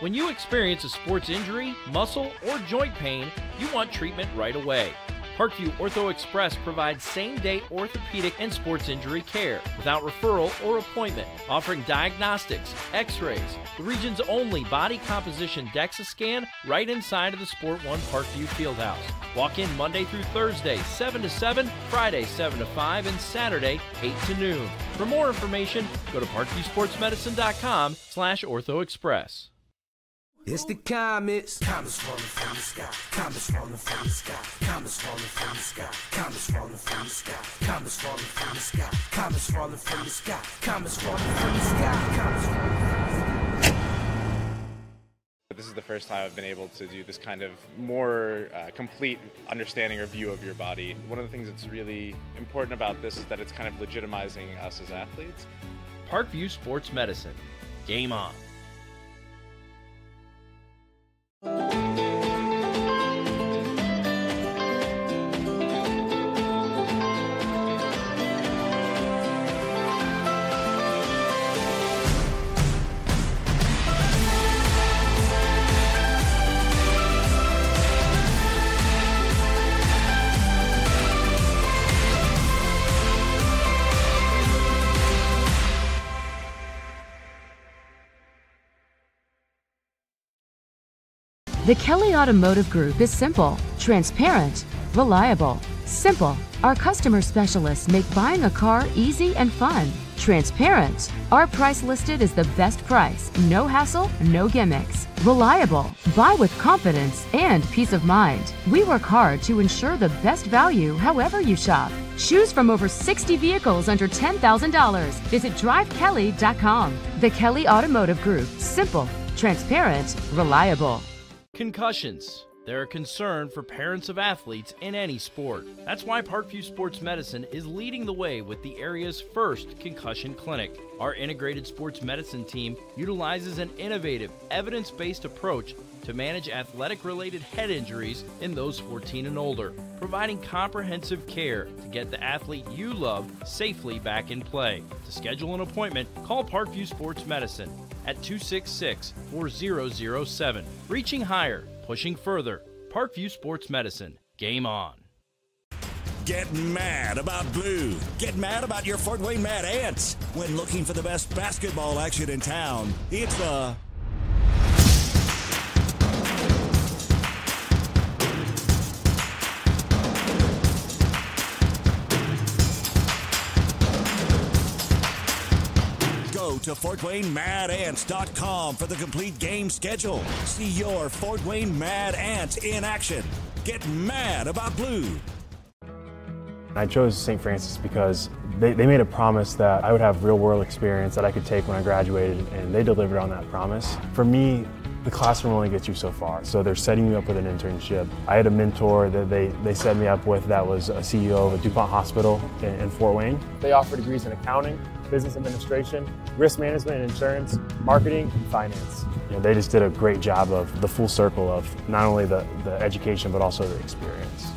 When you experience a sports injury, muscle, or joint pain, you want treatment right away. Parkview Ortho Express provides same-day orthopedic and sports injury care without referral or appointment, offering diagnostics, x-rays, the region's only body composition DEXA scan right inside of the Sport One Parkview Fieldhouse. Walk in Monday through Thursday, 7 to 7, Friday, 7 to 5, and Saturday, 8 to noon. For more information, go to parkviewsportsmedicine.com/orthoexpress. It's the comets. Comets falling from the sky. Comets falling from the sky. Comets falling from the sky. Comets falling from the sky. Comets falling from the sky. Comets falling from the sky. Comets falling from the sky. Comets falling from the sky. This is the first time I've been able to do this kind of more complete understanding or view of your body. One of the things that's really important about this is that it's kind of legitimizing us as athletes. Parkview Sports Medicine. Game on. The Kelly Automotive Group is simple, transparent, reliable. Simple. Our customer specialists make buying a car easy and fun. Transparent. Our price listed is the best price. No hassle, no gimmicks. Reliable. Buy with confidence and peace of mind. We work hard to ensure the best value however you shop. Choose from over 60 vehicles under $10,000. Visit drivekelly.com. The Kelly Automotive Group. Simple, transparent, reliable. Concussions. They're a concern for parents of athletes in any sport. That's why Parkview Sports Medicine is leading the way with the area's first concussion clinic. Our integrated sports medicine team utilizes an innovative, evidence-based approach to manage athletic-related head injuries in those 14 and older, providing comprehensive care to get the athlete you love safely back in play. To schedule an appointment, call Parkview Sports Medicine at 266-4007. Reaching higher, pushing further. Parkview Sports Medicine. Game on. Get mad about blue. Get mad about your Fort Wayne Mad Ants. When looking for the best basketball action in town, it's the Go to FortWayneMadAnts.com for the complete game schedule. See your Fort Wayne Mad Ants in action. Get mad about blue. I chose St. Francis because they made a promise that I would have real-world experience that I could take when I graduated, and they delivered on that promise. For me, the classroom only gets you so far, so they're setting you up with an internship. I had a mentor that they set me up with that was a CEO of a DuPont hospital in Fort Wayne. They offer degrees in accounting, business administration, risk management and insurance, marketing, and finance. You know, they just did a great job of the full circle of not only the education, but also the experience.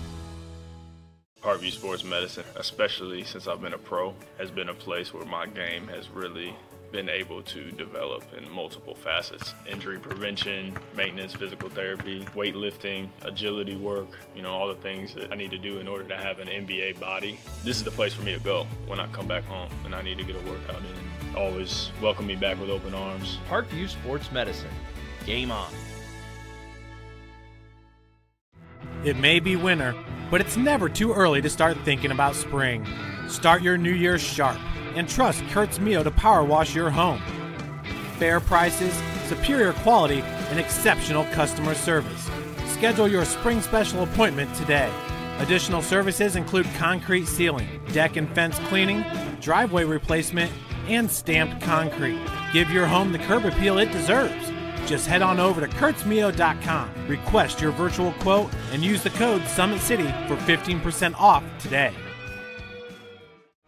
Parkview Sports Medicine, especially since I've been a pro, has been a place where my game has really been able to develop in multiple facets. Injury prevention, maintenance, physical therapy, weightlifting, agility work, you know, all the things that I need to do in order to have an NBA body. This is the place for me to go when I come back home and I need to get a workout in. Always welcome me back with open arms. Parkview Sports Medicine. Game on. It may be winter, but it's never too early to start thinking about spring. Start your new year sharp and trust Kurt's Mio to power wash your home. Fair prices, superior quality, and exceptional customer service. Schedule your spring special appointment today. Additional services include concrete sealing, deck and fence cleaning, driveway replacement, and stamped concrete. Give your home the curb appeal it deserves. Just head on over to kurtzmio.com, request your virtual quote, and use the code SummitCity for 15% off today.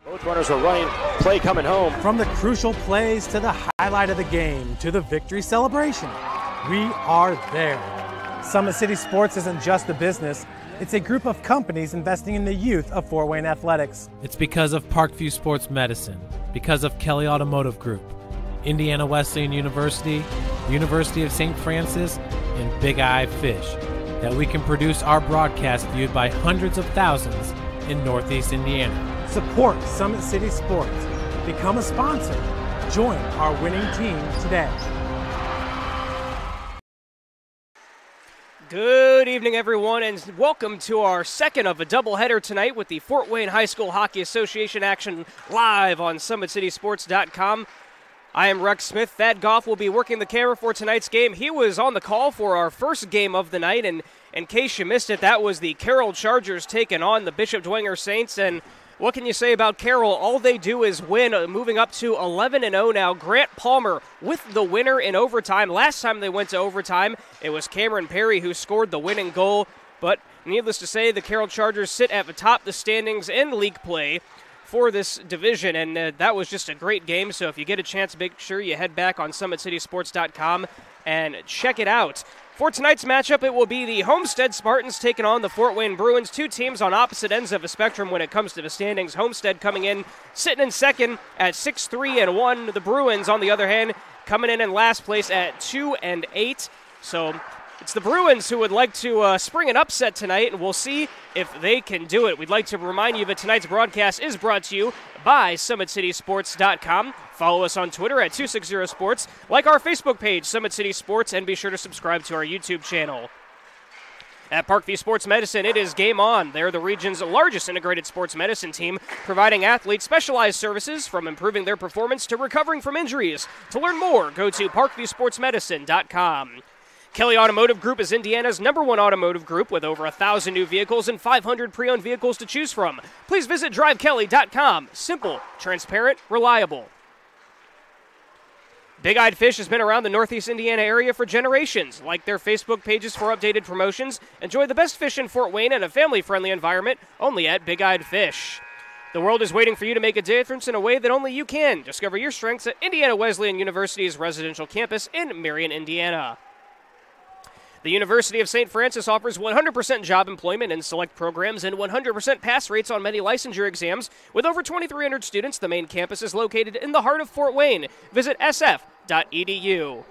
Both runners are running, play coming home. From the crucial plays to the highlight of the game to the victory celebration, we are there. Summit City Sports isn't just a business, it's a group of companies investing in the youth of Fort Wayne athletics. It's because of Parkview Sports Medicine, because of Kelly Automotive Group, Indiana Wesleyan University, University of St. Francis, and Big Eye Fish, that we can produce our broadcast viewed by hundreds of thousands in Northeast Indiana. Support Summit City Sports. Become a sponsor. Join our winning team today. Good evening, everyone, and welcome to our second of a doubleheader tonight with the Fort Wayne High School Hockey Association action live on SummitCitySports.com. I am Rex Smith. Thad Goff will be working the camera for tonight's game. He was on the call for our first game of the night, and in case you missed it, that was the Carroll Chargers taking on the Bishop Dwenger Saints, and what can you say about Carroll? All they do is win, moving up to 11-0 now. Grant Palmer with the winner in overtime. Last time they went to overtime, it was Cameron Perry who scored the winning goal. But needless to say, the Carroll Chargers sit at the top of the standings in league play for this division, and that was just a great game. So if you get a chance, make sure you head back on SummitCitySports.com and check it out. For tonight's matchup, it will be the Homestead Spartans taking on the Fort Wayne Bruins, two teams on opposite ends of a spectrum when it comes to the standings. Homestead coming in, sitting in second at 6-3-1. The Bruins, on the other hand, coming in last place at 2-8. So it's the Bruins who would like to spring an upset tonight, and we'll see if they can do it. We'd like to remind you that tonight's broadcast is brought to you by SummitCitySports.com. Follow us on Twitter at 260sports, like our Facebook page, Summit City Sports, and be sure to subscribe to our YouTube channel. At Parkview Sports Medicine, it is game on. They're the region's largest integrated sports medicine team, providing athletes specialized services from improving their performance to recovering from injuries. To learn more, go to parkviewsportsmedicine.com. Kelly Automotive Group is Indiana's #1 automotive group with over 1,000 new vehicles and 500 pre-owned vehicles to choose from. Please visit drivekelly.com. Simple, transparent, reliable. Big Eyed Fish has been around the Northeast Indiana area for generations. Like their Facebook pages for updated promotions. Enjoy the best fish in Fort Wayne in a family-friendly environment, only at Big Eyed Fish. The world is waiting for you to make a difference in a way that only you can. Discover your strengths at Indiana Wesleyan University's residential campus in Marion, Indiana. The University of St. Francis offers 100% job employment in select programs and 100% pass rates on many licensure exams. With over 2,300 students, the main campus is located in the heart of Fort Wayne. Visit sf.edu.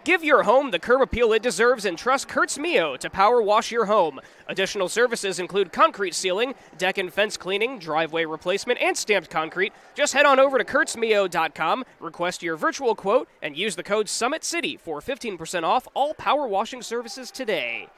Give your home the curb appeal it deserves and trust Kurtz Mio to power wash your home. Additional services include concrete sealing, deck and fence cleaning, driveway replacement, and stamped concrete. Just head on over to kurtzmio.com, request your virtual quote, and use the code SummitCity for 15% off all power washing services today.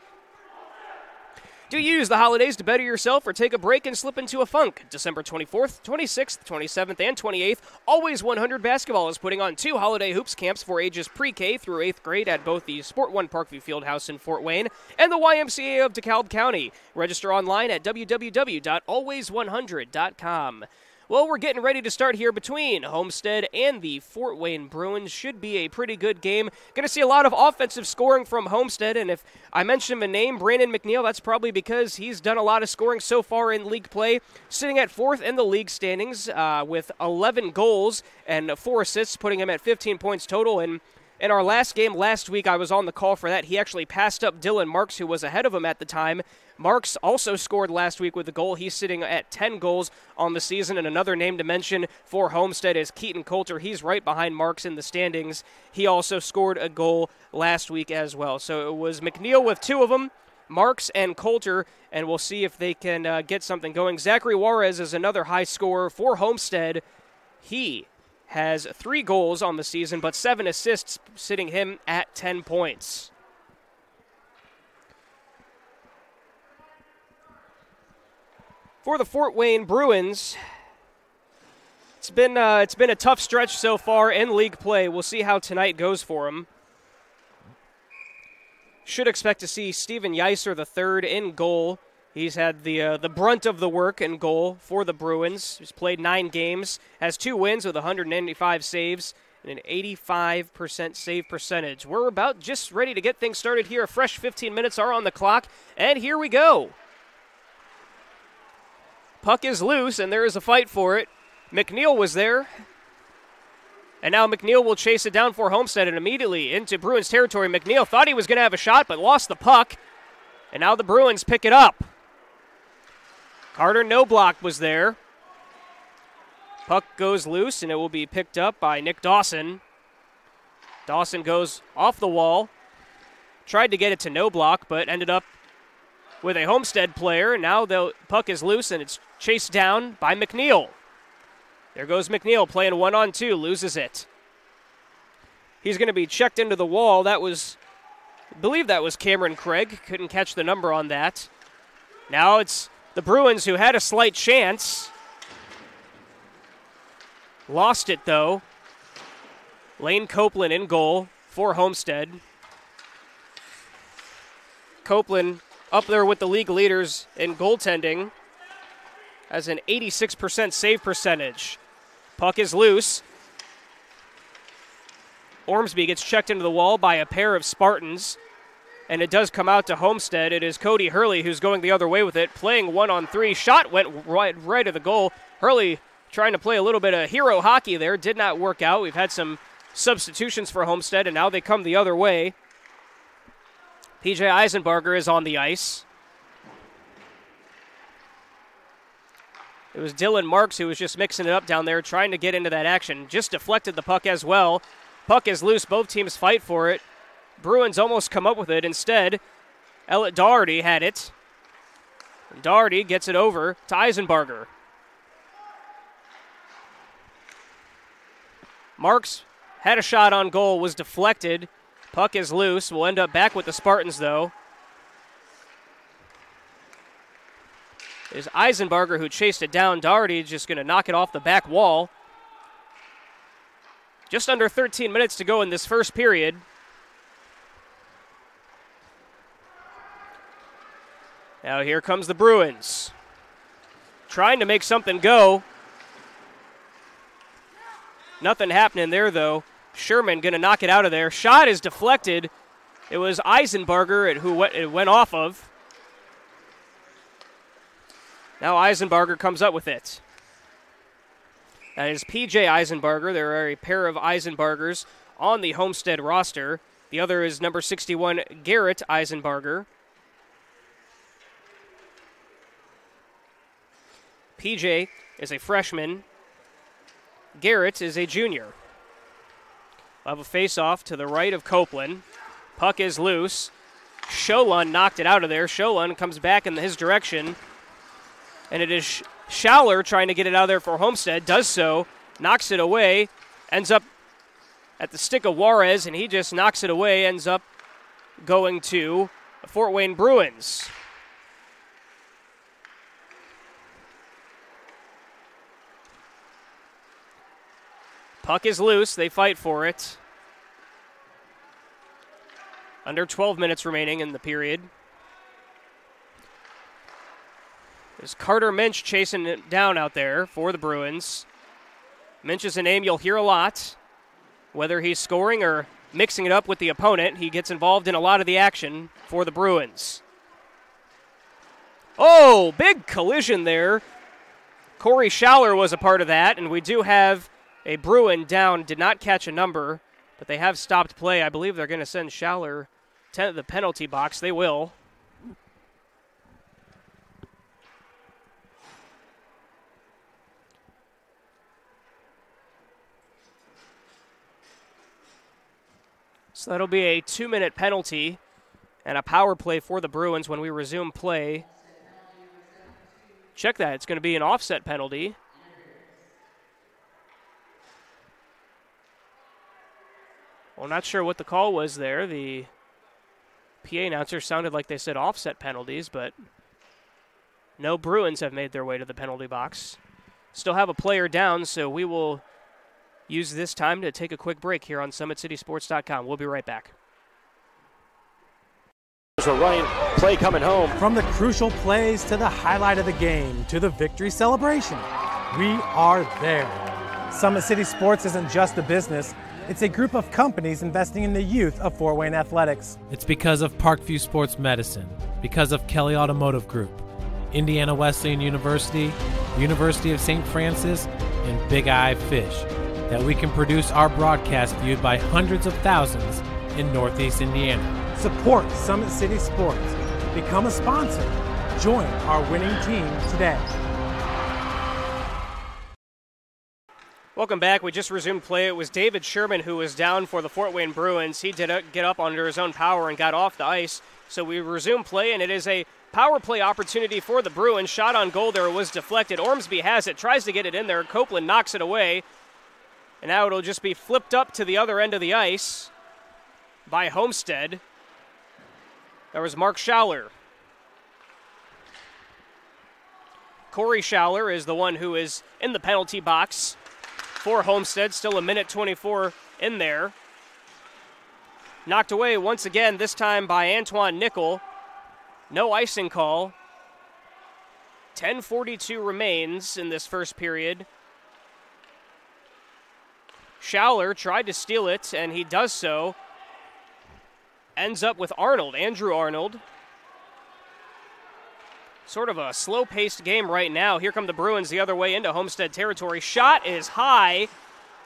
Do you use the holidays to better yourself or take a break and slip into a funk? December 24th, 26th, 27th, and 28th, Always 100 Basketball is putting on 2 holiday hoops camps for ages pre-K through 8th grade at both the Sport One Parkview Fieldhouse in Fort Wayne and the YMCA of DeKalb County. Register online at www.always100.com. Well, we're getting ready to start here between Homestead and the Fort Wayne Bruins. Should be a pretty good game. Going to see a lot of offensive scoring from Homestead, and if I mention the name Brandon McNeil, that's probably because he's done a lot of scoring so far in league play, sitting at 4th in the league standings with 11 goals and 4 assists, putting him at 15 points total. And in our last game last week, I was on the call for that. He actually passed up Dylan Marks, who was ahead of him at the time. Marks also scored last week with a goal. He's sitting at 10 goals on the season. And another name to mention for Homestead is Keaton Coulter. He's right behind Marks in the standings. He also scored a goal last week as well. So it was McNeil with 2 of them, Marks and Coulter, and we'll see if they can get something going. Zachary Juarez is another high scorer for Homestead. He has 3 goals on the season, but 7 assists, sitting him at 10 points. For the Fort Wayne Bruins, it's been a tough stretch so far in league play. We'll see how tonight goes for them. Should expect to see Steven Yeiser III in goal. He's had the brunt of the work in goal for the Bruins. He's played 9 games, has 2 wins with 195 saves and an 85% save percentage. We're about just ready to get things started here. A fresh 15 minutes are on the clock, and here we go. Puck is loose, and there is a fight for it. McNeil was there. And now McNeil will chase it down for Homestead and immediately into Bruins territory. McNeil thought he was going to have a shot, but lost the puck. And now the Bruins pick it up. Carter Noblock was there. Puck goes loose, and it will be picked up by Nick Dawson. Dawson goes off the wall. Tried to get it to no block, but ended up with a Homestead player. Now the puck is loose, and it's chased down by McNeil. There goes McNeil playing 1-on-2, loses it. He's going to be checked into the wall. I believe that was Cameron Craig. Couldn't catch the number on that. Now it's the Bruins who had a slight chance. Lost it, though. Lane Copeland in goal for Homestead. Copeland up there with the league leaders in goaltending has an 86% save percentage. Puck is loose. Ormsby gets checked into the wall by a pair of Spartans, and it does come out to Homestead. It is Cody Hurley who's going the other way with it, playing 1-on-3. Shot went right at the goal. Hurley trying to play a little bit of hero hockey there. Did not work out. We've had some substitutions for Homestead, and now they come the other way. PJ Eisenbarger is on the ice. It was Dylan Marks who was just mixing it up down there, trying to get into that action. Just deflected the puck as well. Puck is loose. Both teams fight for it. Bruins almost come up with it. Instead, Elliot Doherty had it. Doherty gets it over to Eisenbarger. Marks had a shot on goal, was deflected. Puck is loose. We'll end up back with the Spartans, though. It is Eisenbarger who chased it down. Doherty just going to knock it off the back wall. Just under 13 minutes to go in this first period. Now here comes the Bruins. Trying to make something go. Nothing happening there, though. Sherman going to knock it out of there. Shot is deflected. It was Eisenbarger who it went off of. Now Eisenbarger comes up with it. That is PJ Eisenbarger. There are a pair of Eisenbargers on the Homestead roster. The other is number 61, Garrett Eisenbarger. PJ is a freshman. Garrett is a junior. We'll have a face-off to the right of Copeland. Puck is loose. Sholund knocked it out of there. Sholund comes back in his direction. And it is Schaller trying to get it out of there for Homestead. Does so. Knocks it away. Ends up at the stick of Juarez, and he just knocks it away. Ends up going to the Fort Wayne Bruins. Puck is loose. They fight for it. Under 12 minutes remaining in the period. There's Carter Minch chasing it down out there for the Bruins. Minch is a name you'll hear a lot. Whether he's scoring or mixing it up with the opponent, he gets involved in a lot of the action for the Bruins. Oh, big collision there. Corey Schaller was a part of that, and we do have a Bruin down. Did not catch a number, but they have stopped play. I believe they're going to send Schaller to the penalty box. They will. So that'll be a 2-minute penalty and a power play for the Bruins when we resume play. Check that. It's going to be an offset penalty. Well, not sure what the call was there. The PA announcer sounded like they said offset penalties, but no Bruins have made their way to the penalty box. Still have a player down, so we will use this time to take a quick break here on SummitCitySports.com. We'll be right back. There's a running play coming home. From the crucial plays to the highlight of the game to the victory celebration, we are there. Summit City Sports isn't just a business. It's a group of companies investing in the youth of Fort Wayne athletics. It's because of Parkview Sports Medicine, because of Kelly Automotive Group, Indiana Wesleyan University, University of St. Francis, and Big Eye Fish, that we can produce our broadcast viewed by hundreds of thousands in Northeast Indiana. Support Summit City Sports. Become a sponsor. Join our winning team today. Welcome back. We just resumed play. It was David Sherman who was down for the Fort Wayne Bruins. He did get up under his own power and got off the ice. So we resume play, and it is a power play opportunity for the Bruins. Shot on goal there was deflected. Ormsby has it, tries to get it in there. Copeland knocks it away. And now it'll just be flipped up to the other end of the ice by Homestead. There was Mark Schauler. Corey Schauler is the one who is in the penalty box for Homestead. Still a minute 24 in there. Knocked away once again, this time by Antoine Nickel. No icing call. 10:42 remains in this first period. Schauler tried to steal it, and he does so. Ends up with Arnold, Andrew Arnold. Sort of a slow-paced game right now. Here come the Bruins the other way into Homestead territory. Shot is high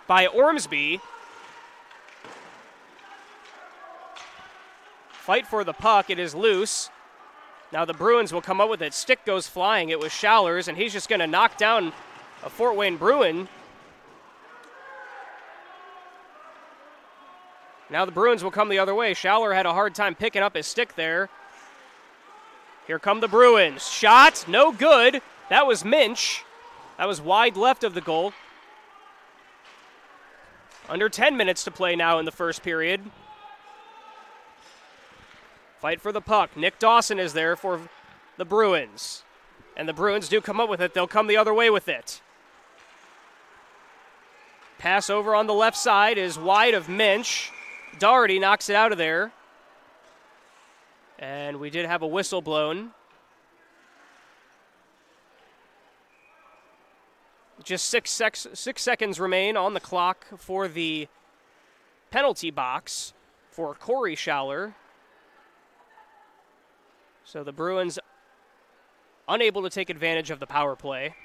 by Ormsby. Fight for the puck. It is loose. Now the Bruins will come up with it. Stick goes flying. It was Schauler's, and he's just going to knock down a Fort Wayne Bruin. Now the Bruins will come the other way. Schauler had a hard time picking up his stick there. Here come the Bruins. Shot, no good. That was Minch. That was wide left of the goal. Under 10 minutes to play now in the first period. Fight for the puck. Nick Dawson is there for the Bruins. And the Bruins do come up with it. They'll come the other way with it. Pass over on the left side is wide of Minch. Doherty knocks it out of there. And we did have a whistle blown. Just six seconds remain on the clock for the penalty box for Corey Schauler. So the Bruins unable to take advantage of the power play.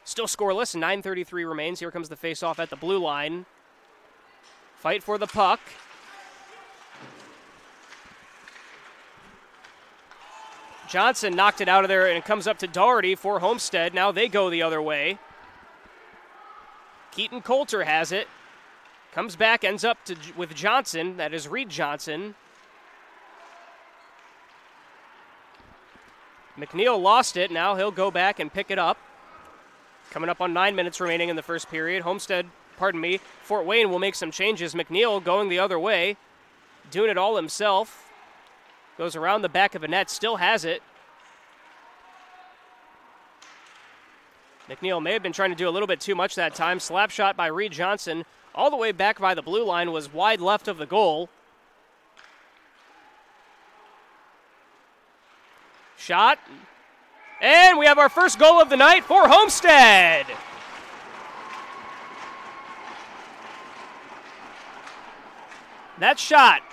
Still scoreless, 9:33 remains. Here comes the faceoff at the blue line. Fight for the puck. Johnson knocked it out of there, and it comes up to Doherty for Homestead. Now they go the other way. Keaton Coulter has it. Comes back, ends up with Johnson. That is Reed Johnson. McNeil lost it. Now he'll go back and pick it up. Coming up on 9 minutes remaining in the first period. Fort Wayne will make some changes. McNeil going the other way. Doing it all himself. Goes around the back of the net, still has it. McNeil may have been trying to do a little bit too much that time. Slap shot by Reed Johnson. All the way back by the blue line, was wide left of the goal. Shot. And we have our first goal of the night for Homestead. That shot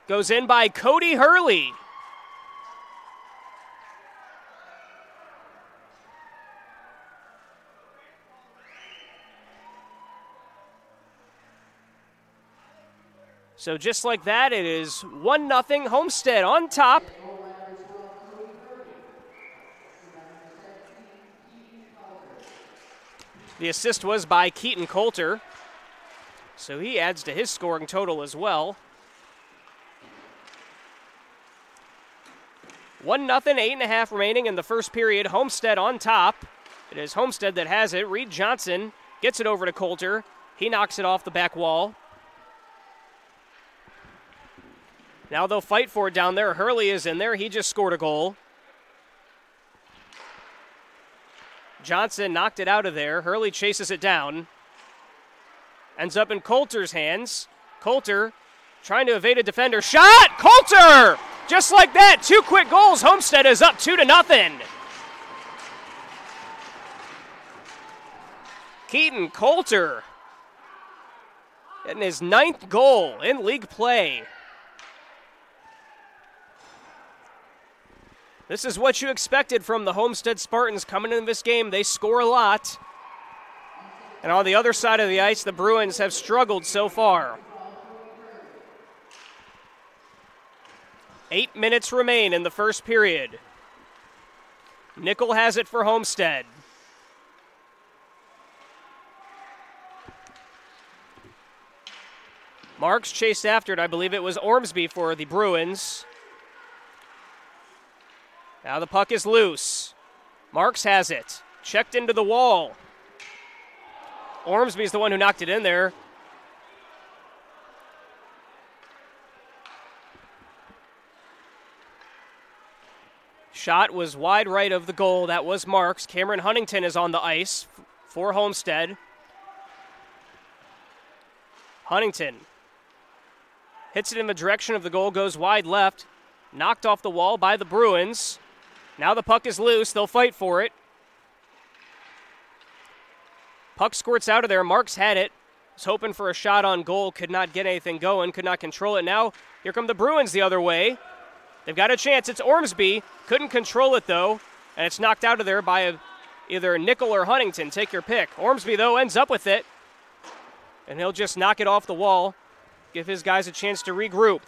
goes in by Cody Hurley. So just like that, it is 1-0 Homestead on top. The assist was by Keaton Coulter, so he adds to his scoring total as well. 1-0, 8.5 remaining in the first period. Homestead on top. It is Homestead that has it. Reed Johnson gets it over to Coulter. He knocks it off the back wall. Now they'll fight for it down there. Hurley is in there. He just scored a goal. Johnson knocked it out of there. Hurley chases it down. Ends up in Coulter's hands. Coulter trying to evade a defender. Shot! Coulter! Just like that, 2 quick goals. Homestead is up 2-0. Keaton Coulter getting his 9th goal in league play. This is what you expected from the Homestead Spartans coming into this game. They score a lot. And on the other side of the ice, the Bruins have struggled so far. 8 minutes remain in the first period. Nickel has it for Homestead. Marks chased after it. I believe it was Ormsby for the Bruins. Now the puck is loose. Marks has it. Checked into the wall. Ormsby's the one who knocked it in there. Shot was wide right of the goal. That was Marks. Cameron Huntington is on the ice for Homestead. Huntington hits it in the direction of the goal, goes wide left. Knocked off the wall by the Bruins. Now the puck is loose. They'll fight for it. Puck squirts out of there. Marks had it. Was hoping for a shot on goal. Could not get anything going. Could not control it. Now here come the Bruins the other way. They've got a chance. It's Ormsby. Couldn't control it, though. And it's knocked out of there by either Nickel or Huntington. Take your pick. Ormsby, though, ends up with it. And he'll just knock it off the wall. Give his guys a chance to regroup.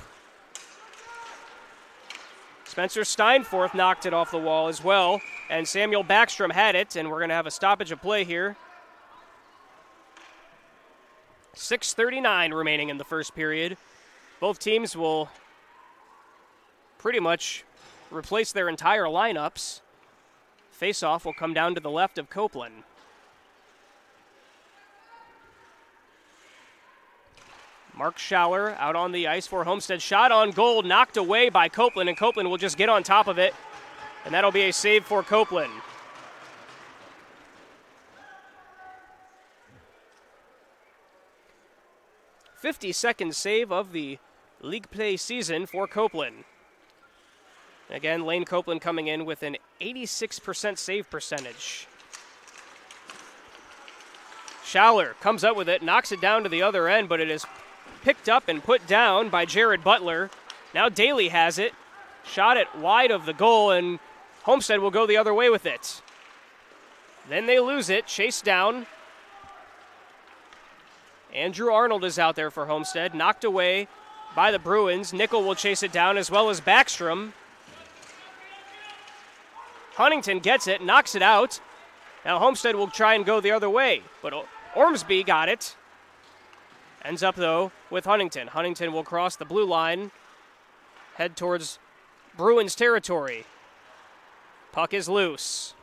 Spencer Steinforth knocked it off the wall as well. And Samuel Backstrom had it. And we're going to have a stoppage of play here. 6:39 remaining in the first period. Both teams will pretty much replace their entire lineups. Face-off will come down to the left of Copeland. Mark Schauer out on the ice for Homestead. Shot on goal, knocked away by Copeland, and Copeland will just get on top of it. And that'll be a save for Copeland. '52nd save of the league play season for Copeland. Again, Lane Copeland coming in with an 86% save percentage. Schauer comes up with it, knocks it down to the other end, but it is picked up and put down by Jared Butler. Now Daly has it. Shot it wide of the goal, and Homestead will go the other way with it. Then they lose it, chased down. Andrew Arnold is out there for Homestead, knocked away by the Bruins. Nickel will chase it down as well as Backstrom. Huntington gets it, knocks it out. Now Homestead will try and go the other way, but Ormsby got it. Ends up, though, with Huntington. Huntington will cross the blue line, head towards Bruins territory. Puck is loose.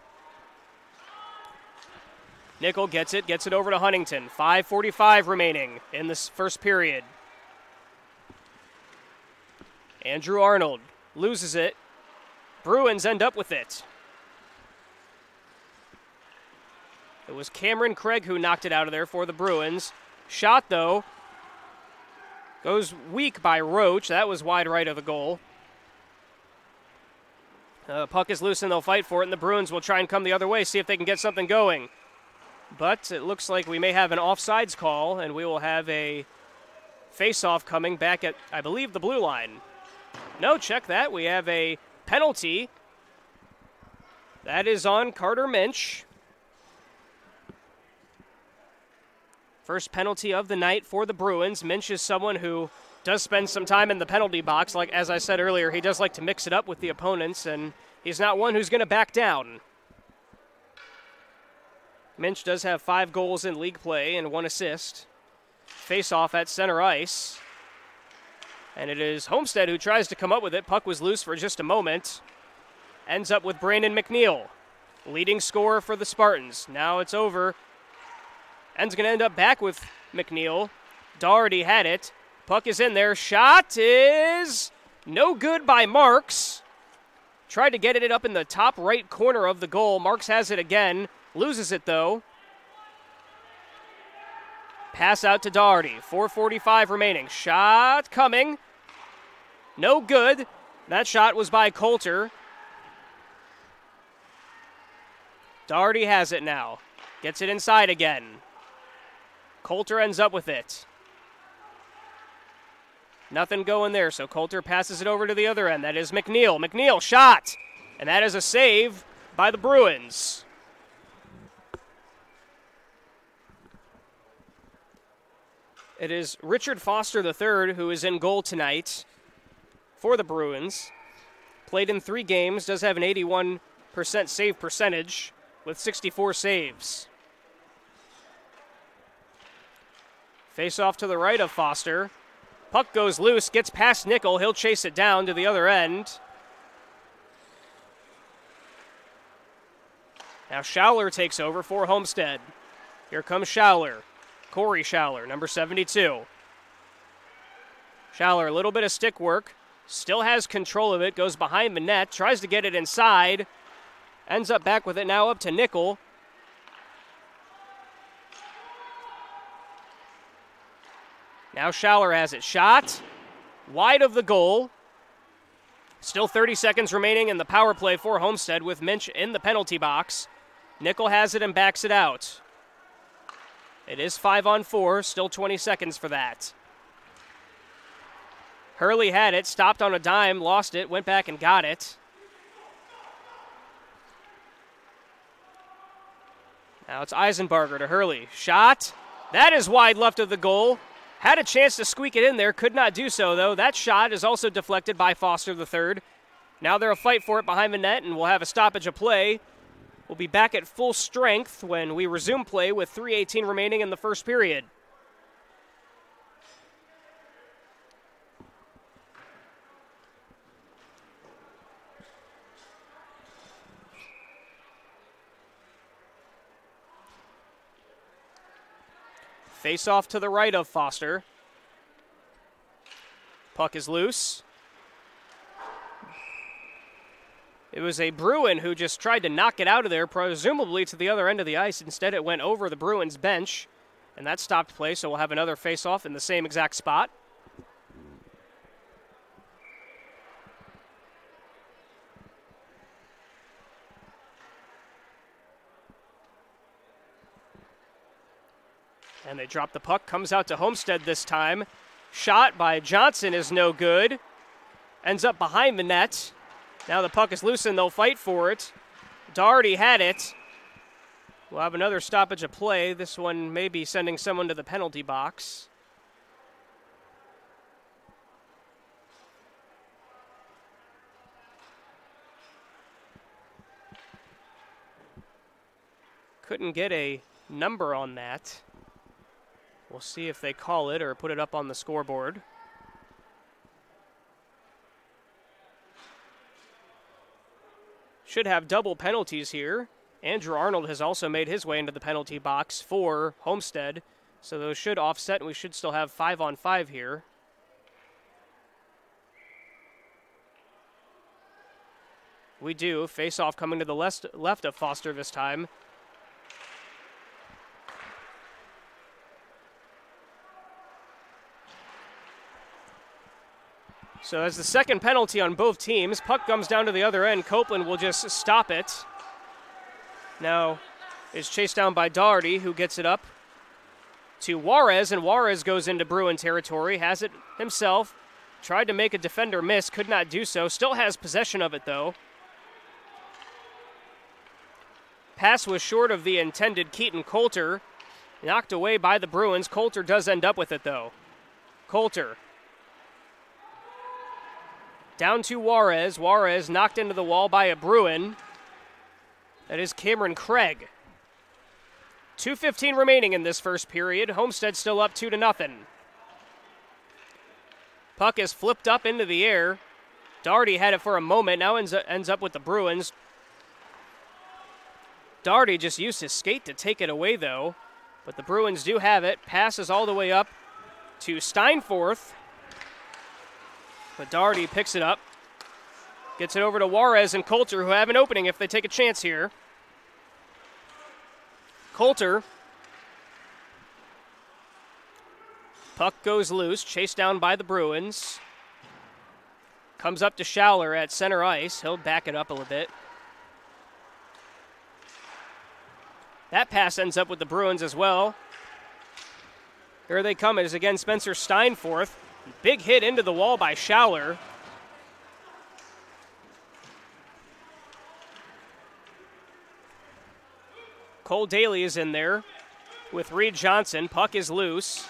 Nickel gets it over to Huntington. 5:45 remaining in this first period. Andrew Arnold loses it. Bruins end up with it. It was Cameron Craig who knocked it out of there for the Bruins. Shot, though, goes weak by Roach. That was wide right of the goal. Puck is loose and they'll fight for it, and the Bruins will try and come the other way, see if they can get something going. But it looks like we may have an offsides call, and we will have a face-off coming back at, I believe, the blue line. No, check that. We have a penalty. That is on Carter Minch. First penalty of the night for the Bruins. Minch is someone who does spend some time in the penalty box. Like as I said earlier, he does like to mix it up with the opponents, and he's not one who's going to back down. Minch does have 5 goals in league play and 1 assist. Face-off at center ice. And it is Homestead who tries to come up with it. Puck was loose for just a moment. Ends up with Brandon McNeil, leading scorer for the Spartans. Now it's over. End's going to end up back with McNeil. Doherty had it. Puck is in there. Shot is no good by Marks. Tried to get it up in the top right corner of the goal. Marks has it again. Loses it, though. Pass out to Doherty. 4:45 remaining. Shot coming. No good. That shot was by Coulter. Doherty has it now. Gets it inside again. Coulter ends up with it. Nothing going there, so Coulter passes it over to the other end. That is McNeil. McNeil, shot! And that is a save by the Bruins. It is Richard Foster III who is in goal tonight for the Bruins. Played in 3 games, does have an 81% save percentage with 64 saves. Face off to the right of Foster. Puck goes loose, gets past Nickel. He'll chase it down to the other end. Now Schouler takes over for Homestead. Here comes Schouler. Corey Schouler, number 72. Schouler, a little bit of stick work. Still has control of it. Goes behind the net. Tries to get it inside. Ends up back with it now up to Nickel. Now Schouler has it. Shot. Wide of the goal. Still 30 seconds remaining in the power play for Homestead with Minch in the penalty box. Nickel has it and backs it out. It is 5-on-4. Still 20 seconds for that. Hurley had it. Stopped on a dime. Lost it. Went back and got it. Now it's Eisenbarger to Hurley. Shot. That is wide left of the goal. Had a chance to squeak it in there. Could not do so, though. That shot is also deflected by Foster III. Now they'll fight for it behind the net, and we'll have a stoppage of play. We'll be back at full strength when we resume play with 3:18 remaining in the first period. Face off to the right of Foster. Puck is loose. It was a Bruin who just tried to knock it out of there, presumably to the other end of the ice. Instead, it went over the Bruins bench, and that stopped play, so we'll have another face-off in the same exact spot. And they drop the puck. Comes out to Homestead this time. Shot by Johnson is no good. Ends up behind the net. Now the puck is loose and they'll fight for it. Doherty had it. We'll have another stoppage of play. This one may be sending someone to the penalty box. Couldn't get a number on that. We'll see if they call it or put it up on the scoreboard. Should have double penalties here. Andrew Arnold has also made his way into the penalty box for Homestead, so those should offset, and we should still have 5-on-5 here. We do. Face-off coming to the left of Foster this time. So as the second penalty on both teams, puck comes down to the other end. Copeland will just stop it. Now it's chased down by Doherty, who gets it up to Juarez, and Juarez goes into Bruin territory, has it himself, tried to make a defender miss, could not do so, still has possession of it though. Pass was short of the intended Keaton Coulter, knocked away by the Bruins. Coulter does end up with it though. Coulter. Down to Juarez. Juarez knocked into the wall by a Bruin. That is Cameron Craig. 2:15 remaining in this first period. Homestead still up 2-0. Puck is flipped up into the air. Doherty had it for a moment. Now ends up with the Bruins. Doherty just used his skate to take it away, though. But the Bruins do have it. Passes all the way up to Steinforth. But Doherty picks it up. Gets it over to Juarez and Coulter, who have an opening if they take a chance here. Coulter. Puck goes loose, chased down by the Bruins. Comes up to Schouler at center ice. He'll back it up a little bit. That pass ends up with the Bruins as well. Here they come. It is again Spencer Steinforth. Big hit into the wall by Schouler. Cole Daly is in there with Reed Johnson. Puck is loose.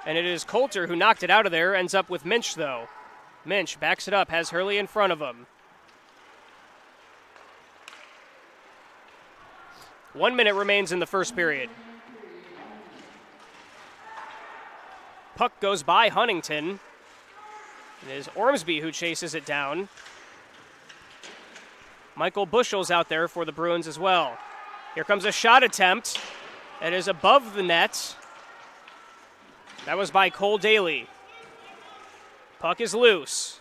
And it is Coulter who knocked it out of there. Ends up with Minch, though. Minch backs it up, has Hurley in front of him. 1 minute remains in the first period. Puck goes by Huntington. It is Ormsby who chases it down. Michael Bushell's out there for the Bruins as well. Here comes a shot attempt. It is above the net. That was by Cole Daly. Puck is loose.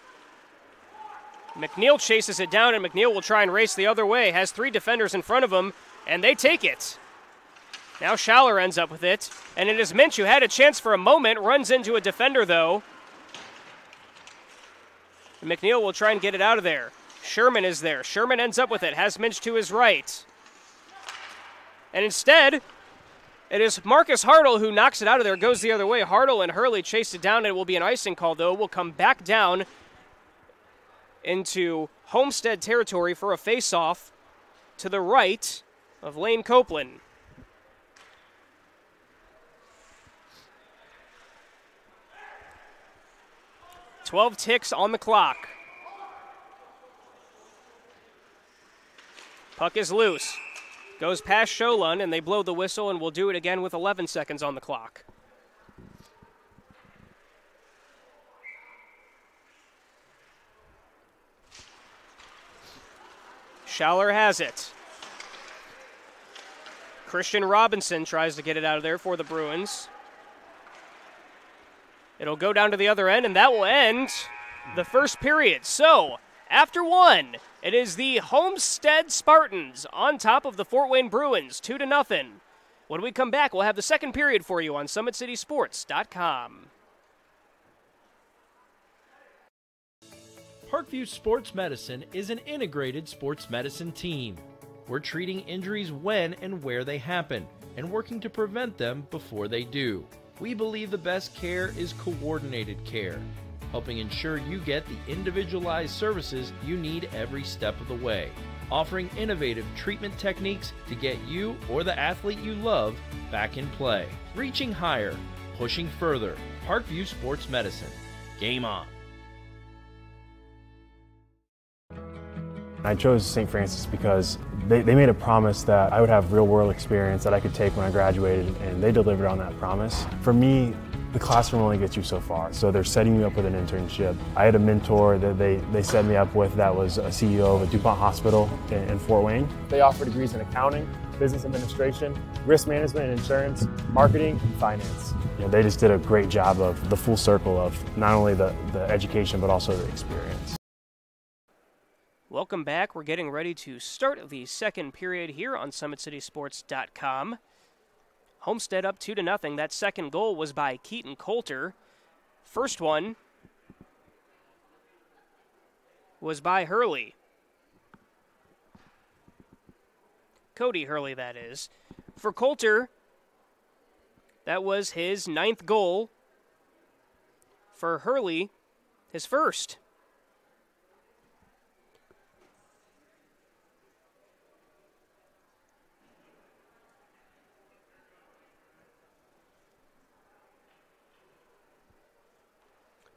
McNeil chases it down, and McNeil will try and race the other way. Has 3 defenders in front of him, and they take it. Now Schaller ends up with it, and it is Minch who had a chance for a moment, runs into a defender, though. And McNeil will try and get it out of there. Sherman is there. Sherman ends up with it, has Minch to his right. And instead, it is Marcus Hartle who knocks it out of there, goes the other way. Hartle and Hurley chased it down. It will be an icing call, though. We'll come back down into Homestead territory for a face-off to the right of Lane Copeland. "12 ticks on the clock. Puck is loose. Goes past Sholun, and they blow the whistle, and we'll do it again with 11 seconds on the clock. Schaller has it. Christian Robinson tries to get it out of there for the Bruins. It'll go down to the other end, and that will end the first period. So, after one, it is the Homestead Spartans on top of the Fort Wayne Bruins, 2-0. When we come back, we'll have the second period for you on SummitCitySports.com. Parkview Sports Medicine is an integrated sports medicine team. We're treating injuries when and where they happen and working to prevent them before they do. We believe the best care is coordinated care, helping ensure you get the individualized services you need every step of the way, offering innovative treatment techniques to get you or the athlete you love back in play. Reaching higher, pushing further. Parkview Sports Medicine. Game on. I chose St. Francis because they made a promise that I would have real-world experience that I could take when I graduated, and they delivered on that promise. For me, the classroom only gets you so far, so they're setting you up with an internship. I had a mentor that they set me up with that was a CEO of a DuPont hospital in Fort Wayne. They offer degrees in accounting, business administration, risk management and insurance, marketing, and finance. You know, they just did a great job of the full circle of not only the education but also the experience. Welcome back. We're getting ready to start the second period here on SummitCitySports.com. Homestead up 2-0. That second goal was by Keaton Coulter. First one was by Hurley. Cody Hurley, that is. For Coulter, that was his 9th goal. For Hurley, his first.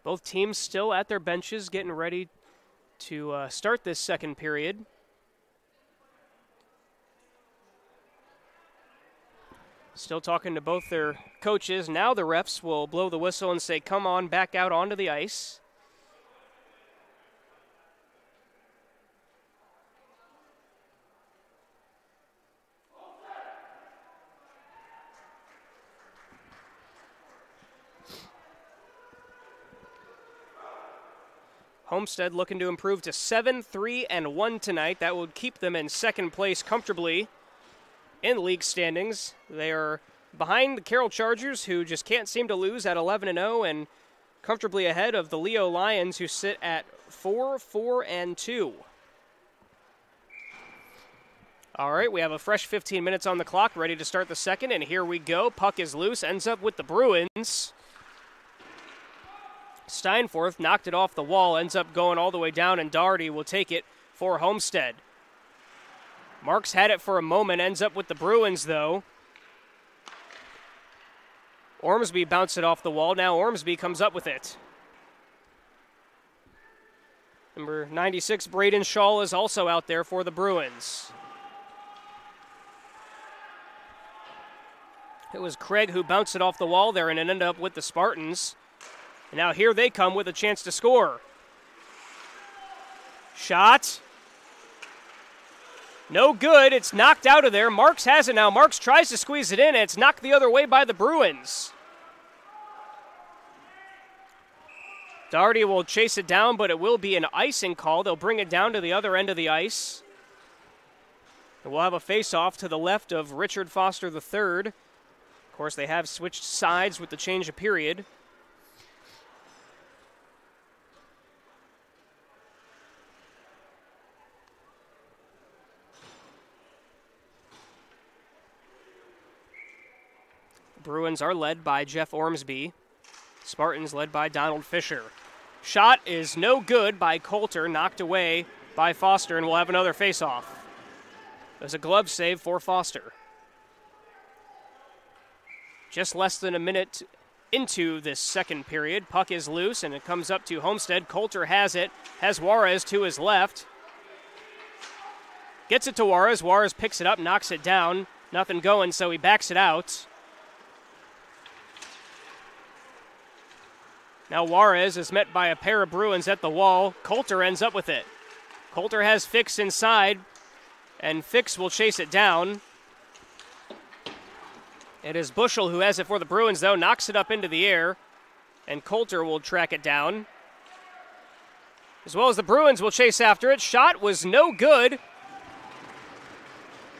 Both teams still at their benches getting ready to start this second period. Still talking to both their coaches. Now the refs will blow the whistle and say, come on back out onto the ice. Homestead looking to improve to 7-3-1 tonight. That would keep them in second place comfortably in league standings. They are behind the Carroll Chargers, who just can't seem to lose at 11-0, and comfortably ahead of the Leo Lions, who sit at 4-4-2. All right, we have a fresh 15 minutes on the clock, ready to start the second, and here we go. Puck is loose, ends up with the Bruins. Steinforth knocked it off the wall, ends up going all the way down, and Doherty will take it for Homestead. Marks had it for a moment, ends up with the Bruins, though. Ormsby bounced it off the wall. Now Ormsby comes up with it. Number 96, Braden Shaw, is also out there for the Bruins. It was Craig who bounced it off the wall there and it ended up with the Spartans. And now here they come with a chance to score. Shot. No good. It's knocked out of there. Marks has it now. Marks tries to squeeze it in, and it's knocked the other way by the Bruins. Doherty will chase it down, but it will be an icing call. They'll bring it down to the other end of the ice. And we'll have a face-off to the left of Richard Foster III. Of course, they have switched sides with the change of period. Bruins are led by Jeff Ormsby. Spartans led by Donald Fisher. Shot is no good by Coulter, knocked away by Foster, and we'll have another face-off. There's a glove save for Foster. Just less than a minute into this second period. Puck is loose, and it comes up to Homestead. Coulter has it, has Juarez to his left. Gets it to Juarez. Juarez picks it up, knocks it down. Nothing going, so he backs it out. Now Juarez is met by a pair of Bruins at the wall. Coulter ends up with it. Coulter has Fix inside, and Fix will chase it down. It is Bushel who has it for the Bruins, though, knocks it up into the air, and Coulter will track it down. As well as the Bruins will chase after it. Shot was no good,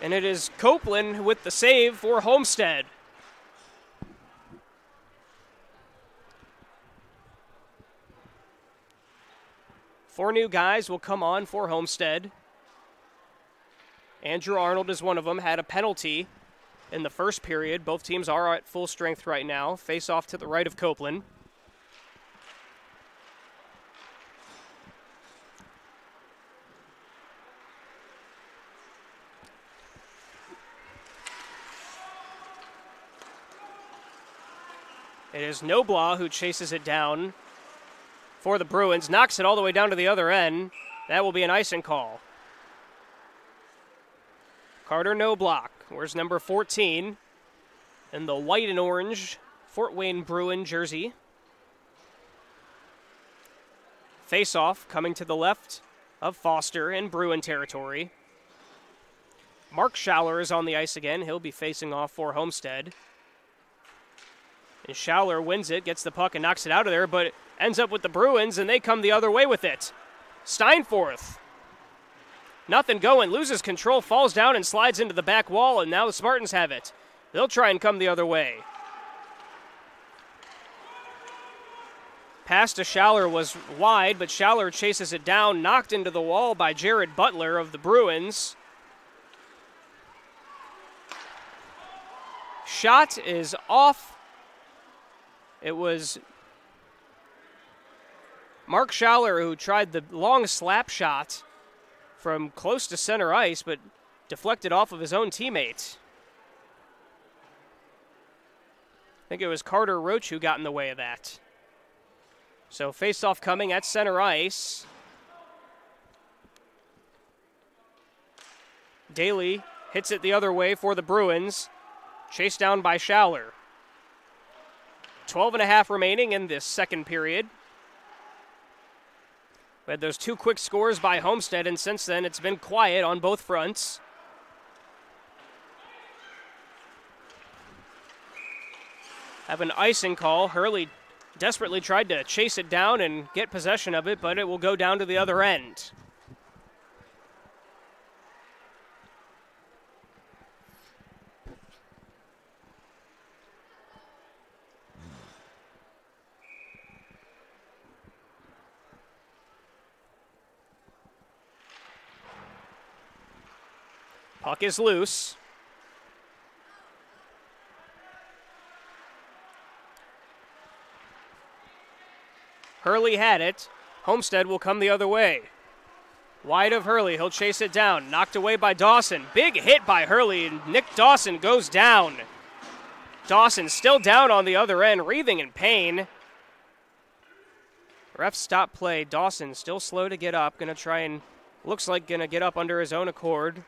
and it is Copeland with the save for Homestead. Four new guys will come on for Homestead. Andrew Arnold is one of them, had a penalty in the first period. Both teams are at full strength right now. Face off to the right of Copeland. It is Noblaw who chases it down for the Bruins, knocks it all the way down to the other end. That will be an icing call. Carter Noblock, where's number 14 in the white and orange Fort Wayne Bruin jersey. Face-off coming to the left of Foster in Bruin territory. Mark Schaller is on the ice again. He'll be facing off for Homestead. And Schaller wins it, gets the puck and knocks it out of there, but ends up with the Bruins, and they come the other way with it. Steinforth. Nothing going, loses control, falls down and slides into the back wall, and now the Spartans have it. They'll try and come the other way. Pass to Schaller was wide, but Schaller chases it down, knocked into the wall by Jared Butler of the Bruins. Shot is off. It was Mark Schaller who tried the long slap shot from close to center ice, but deflected off of his own teammate. I think it was Carter Roach who got in the way of that. So face-off coming at center ice. Daly hits it the other way for the Bruins. Chased down by Schaller. 12.5 remaining in this second period. We had those two quick scores by Homestead, and since then it's been quiet on both fronts. Have an icing call. Hurley desperately tried to chase it down and get possession of it, but it will go down to the other end. Puck is loose. Hurley had it. Homestead will come the other way. Wide of Hurley. He'll chase it down. Knocked away by Dawson. Big hit by Hurley, and Nick Dawson goes down. Dawson still down on the other end, wreathing in pain. Ref stop play. Dawson still slow to get up. Going to try and, looks like going to get up under his own accord.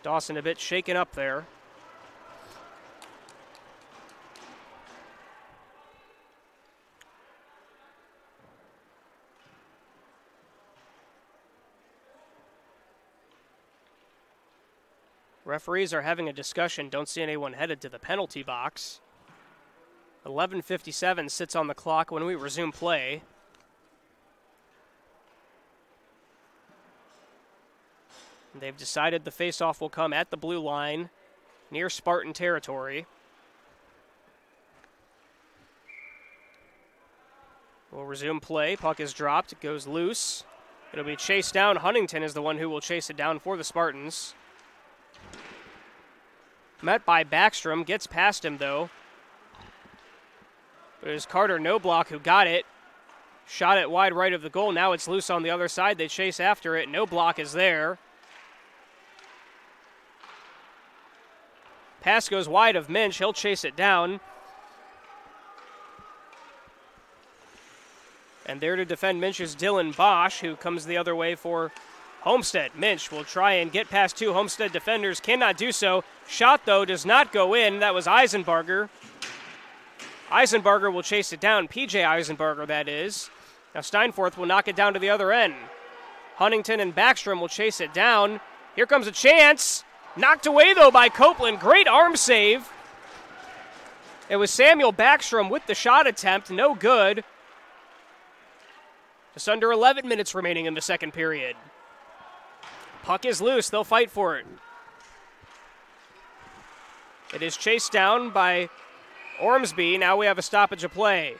Dawson a bit shaken up there. Referees are having a discussion. Don't see anyone headed to the penalty box. 11:57 sits on the clock when we resume play. They've decided the faceoff will come at the blue line near Spartan territory. We'll resume play. Puck is dropped. It goes loose. It'll be chased down. Huntington is the one who will chase it down for the Spartans. Met by Backstrom. Gets past him, though. But it was Carter Noblock who got it. Shot it wide right of the goal. Now it's loose on the other side. They chase after it. Noblock is there. Pass goes wide of Minch. He'll chase it down. And there to defend Minch is Dylan Bosch, who comes the other way for Homestead. Minch will try and get past two Homestead defenders. Cannot do so. Shot, though, does not go in. That was Eisenbarger. Eisenbarger will chase it down. PJ Eisenbarger, that is. Now Steinforth will knock it down to the other end. Huntington and Backstrom will chase it down. Here comes a chance. Knocked away, though, by Copeland. Great arm save. It was Samuel Backstrom with the shot attempt. No good. Just under 11 minutes remaining in the second period. Puck is loose. They'll fight for it. It is chased down by Ormsby. Now we have a stoppage of play.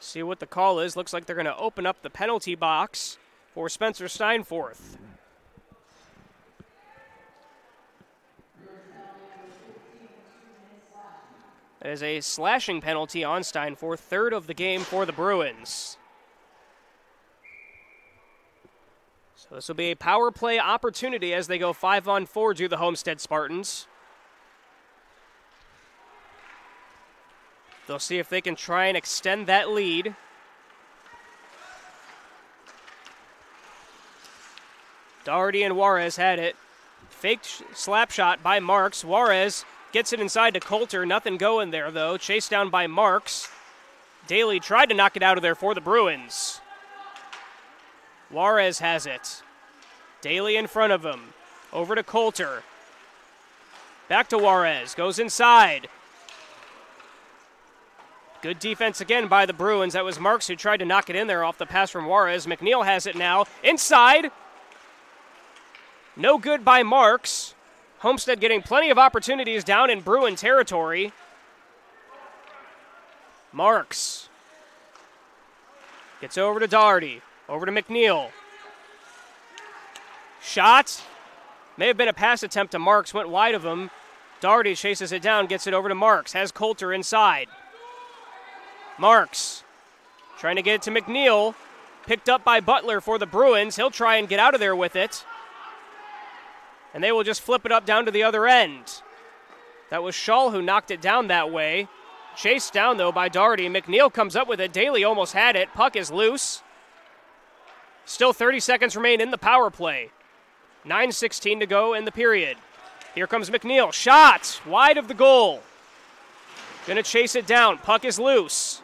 See what the call is. Looks like they're going to open up the penalty box for Spencer Steinforth. That is a slashing penalty on Steinforth, third of the game for the Bruins. So this will be a power play opportunity as they go 5-on-4 to the Homestead Spartans. They'll see if they can try and extend that lead. Doherty and Juarez had it. Faked slap shot by Marks. Juarez gets it inside to Coulter. Nothing going there, though. Chased down by Marks. Daly tried to knock it out of there for the Bruins. Juarez has it. Daly in front of him. Over to Coulter. Back to Juarez. Goes inside. Good defense again by the Bruins. That was Marks who tried to knock it in there off the pass from Juarez. McNeil has it now. Inside. No good by Marks. Homestead getting plenty of opportunities down in Bruin territory. Marks gets over to Doherty. Over to McNeil. Shot. May have been a pass attempt to Marks. Went wide of him. Doherty chases it down. Gets it over to Marks. Has Coulter inside. Marks trying to get it to McNeil. Picked up by Butler for the Bruins. He'll try and get out of there with it. And they will just flip it up down to the other end. That was Schall who knocked it down that way. Chased down, though, by Doherty. McNeil comes up with it. Daly almost had it. Puck is loose. Still 30 seconds remain in the power play. 9:16 to go in the period. Here comes McNeil. Shot wide of the goal. Gonna chase it down. Puck is loose.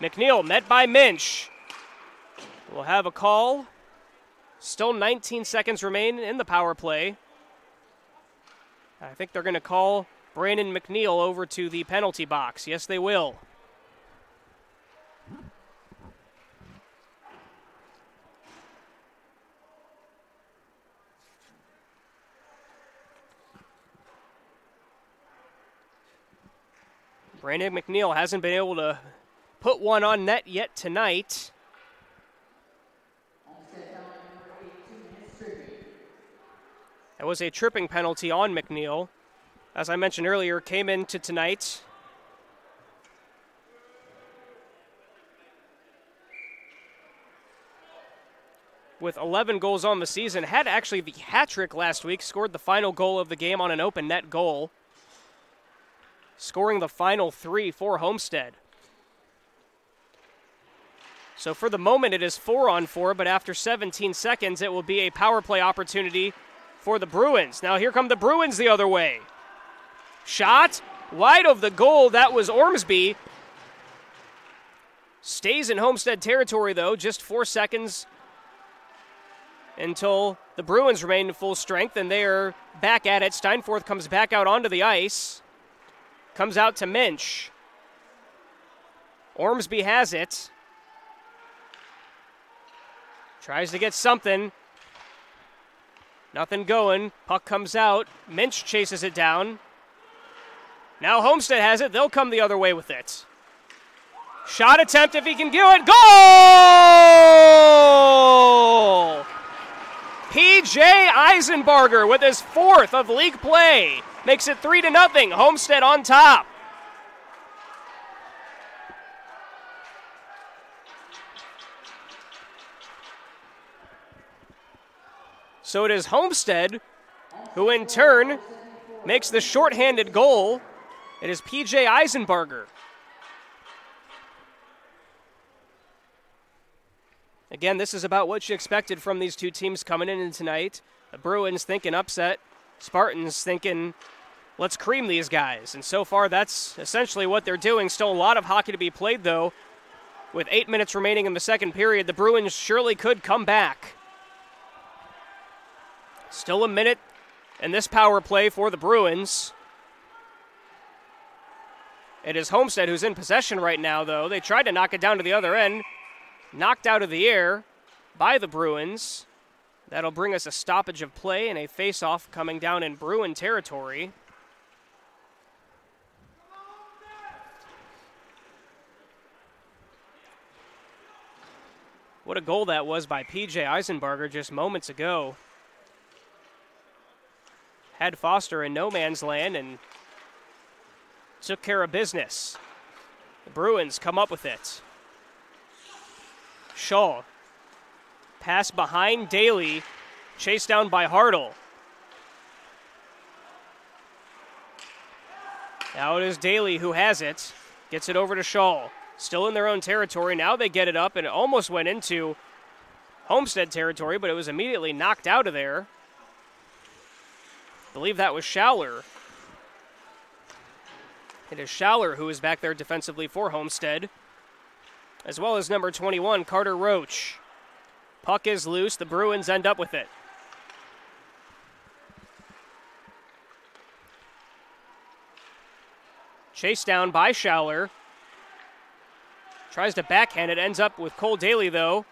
McNeil met by Minch. We'll have a call. Still 19 seconds remain in the power play. I think they're going to call Brandon McNeil over to the penalty box. Yes, they will. Brandon McNeil hasn't been able to put one on net yet tonight. That was a tripping penalty on McNeil. As I mentioned earlier, came into tonight. With 11 goals on the season. Had actually the hat trick last week. Scored the final goal of the game on an open net goal. scoring the final 3 for Homestead. So for the moment, it is 4-on-4, but after 17 seconds, it will be a power play opportunity for the Bruins. Now here come the Bruins the other way. Shot wide of the goal. That was Ormsby. Stays in Homestead territory, though. Just 4 seconds until the Bruins remain in full strength, and they are back at it. Steinforth comes back out onto the ice. Comes out to Minch. Ormsby has it. Tries to get something. Nothing going. Puck comes out. Minch chases it down. Now Homestead has it. They'll come the other way with it. Shot attempt if he can do it. Goal! P.J. Eisenbarger with his 4th of league play. Makes it 3-0. Homestead on top. So it is Homestead who in turn makes the shorthanded goal. It is P.J. Eisenbarger. Again, this is about what you expected from these two teams coming in tonight. The Bruins thinking upset. Spartans thinking, let's cream these guys. And so far, that's essentially what they're doing. Still a lot of hockey to be played, though. With 8 minutes remaining in the second period, the Bruins surely could come back. Still a minute in this power play for the Bruins. It is Homestead who's in possession right now, though. They tried to knock it down to the other end. Knocked out of the air by the Bruins. That'll bring us a stoppage of play and a face-off coming down in Bruin territory. What a goal that was by P.J. Eisenbarger just moments ago. Had Foster in no man's land and took care of business. The Bruins come up with it. Shaw. Pass behind Daly. Chased down by Hartle. Now it is Daly who has it. Gets it over to Shaw. Still in their own territory. Now they get it up, and it almost went into Homestead territory, but it was immediately knocked out of there. I believe that was Schouler. It is Schouler who is back there defensively for Homestead, as well as number 21, Carter Roach. Puck is loose. The Bruins end up with it. Chased down by Schouler. Tries to backhand it. Ends up with Cole Daly, though.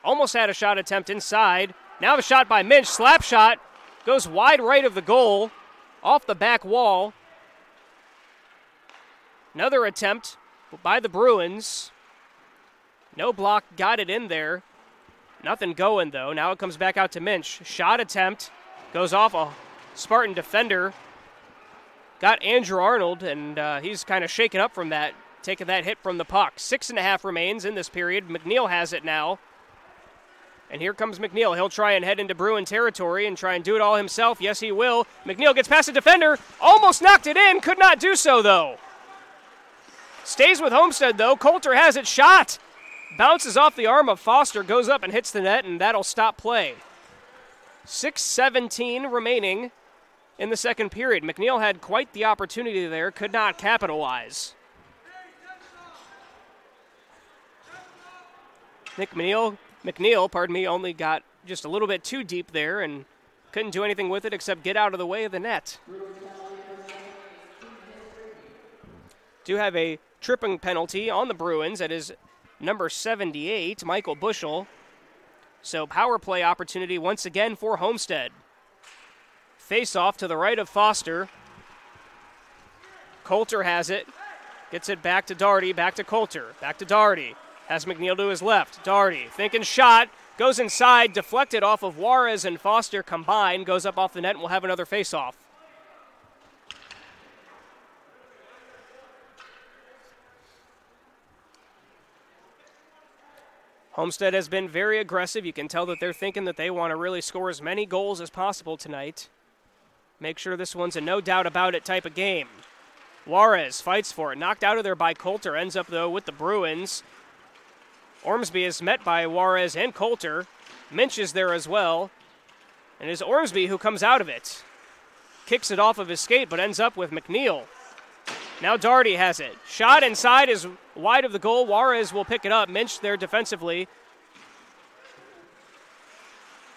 Almost had a shot attempt inside. Now a shot by Minch. Slap shot. Goes wide right of the goal. Off the back wall. Another attempt by the Bruins. No block, got it in there. Nothing going, though. Now it comes back out to Minch. Shot attempt. Goes off a Spartan defender. Got Andrew Arnold, and he's kind of shaken up from that, taking that hit from the puck. 6.5 remains in this period. McNeil has it now. And here comes McNeil. He'll try and head into Bruin territory and try and do it all himself. Yes, he will. McNeil gets past the defender. Almost knocked it in. Could not do so, though. Stays with Homestead, though. Coulter has it. Shot. Bounces off the arm of Foster. Goes up and hits the net, and that'll stop play. 6:17 remaining in the second period. McNeil had quite the opportunity there. Could not capitalize. McNeil, only got just a little bit too deep there and couldn't do anything with it except get out of the way of the net. Do have a tripping penalty on the Bruins. That is number 78, Michael Bushel. So power play opportunity once again for Homestead. Face off to the right of Foster. Coulter has it. Gets it back to Daugherty, back to Coulter, back to Daugherty. Has McNeil to his left. Daugherty thinking shot. Goes inside, deflected off of Juarez and Foster combined. Goes up off the net and we'll have another face-off. Homestead has been very aggressive. You can tell that they're thinking that they want to really score as many goals as possible tonight. Make sure this one's a no doubt about it type of game. Juarez fights for it. Knocked out of there by Coulter. Ends up, though, with the Bruins. Ormsby is met by Juarez and Coulter. Minch is there as well. And it is Ormsby who comes out of it. Kicks it off of his skate, but ends up with McNeil. Now Daugherty has it. Shot inside is wide of the goal. Juarez will pick it up. Minch there defensively.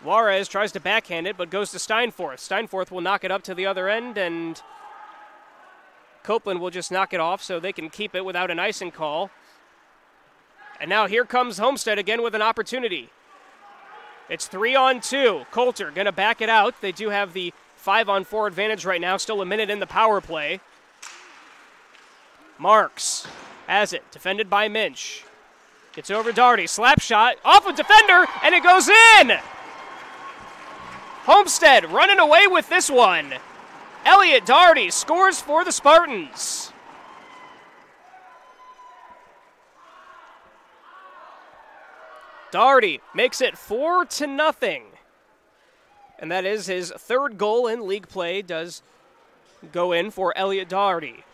Juarez tries to backhand it, but goes to Steinforth. Steinforth will knock it up to the other end, and Copeland will just knock it off so they can keep it without an icing call. And now here comes Homestead again with an opportunity. It's 3-on-2. Coulter going to back it out. They do have the 5-on-4 advantage right now. Still a minute in the power play. Marks has it. Defended by Minch. Gets over Daugherty. Slap shot off a defender, and it goes in! Homestead running away with this one. Elliot Daugherty scores for the Spartans. Daugherty makes it 4-0. And that is his third goal in league play. Does go in for Elliot Daugherty.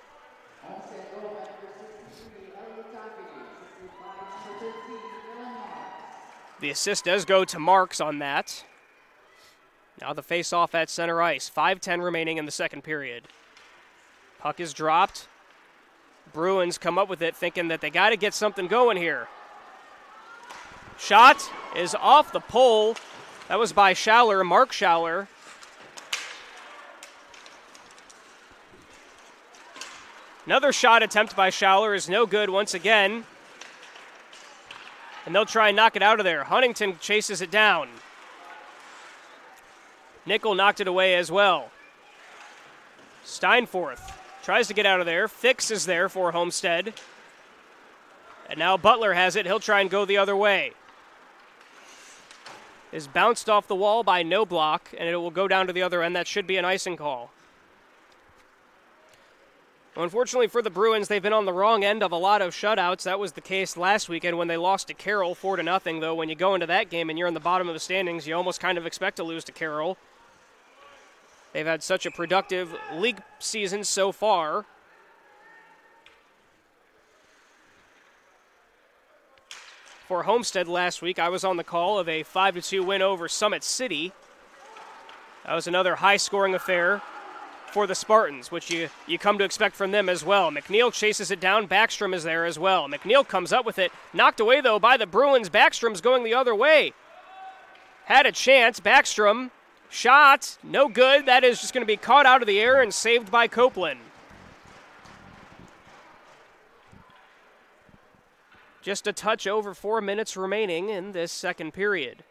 The assist does go to Marks on that. Now the face-off at center ice. 5:10 remaining in the second period. Puck is dropped. Bruins come up with it thinking that they got to get something going here. Shot is off the pole. That was by Schaller, Mark Schaller. Another shot attempt by Schaller is no good once again. And they'll try and knock it out of there. Huntington chases it down. Nickel knocked it away as well. Steinforth tries to get out of there. Fix is there for Homestead. And now Butler has it. He'll try and go the other way. Is bounced off the wall by no block, and it will go down to the other end. That should be an icing call. Well, unfortunately for the Bruins, they've been on the wrong end of a lot of shutouts. That was the case last weekend when they lost to Carroll 4-0, though. When you go into that game and you're in the bottom of the standings, you almost kind of expect to lose to Carroll. They've had such a productive league season so far. For Homestead last week, I was on the call of a 5-2 win over Summit City. That was another high-scoring affair for the Spartans, which you come to expect from them as well. McNeil chases it down. Backstrom is there as well. McNeil comes up with it. Knocked away, though, by the Bruins. Backstrom's going the other way. Had a chance. Backstrom. Shot. No good. That is just going to be caught out of the air and saved by Copeland. Just a touch over 4 minutes remaining in this second period.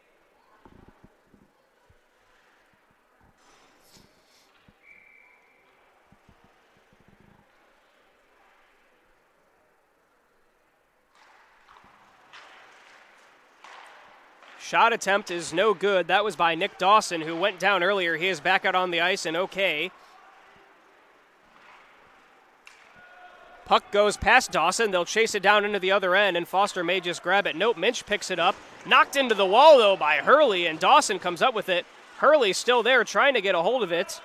Shot attempt is no good. That was by Nick Dawson, who went down earlier. He is back out on the ice and okay. Puck goes past Dawson. They'll chase it down into the other end, and Foster may just grab it. Nope, Minch picks it up. Knocked into the wall, though, by Hurley, and Dawson comes up with it. Hurley's still there trying to get a hold of it.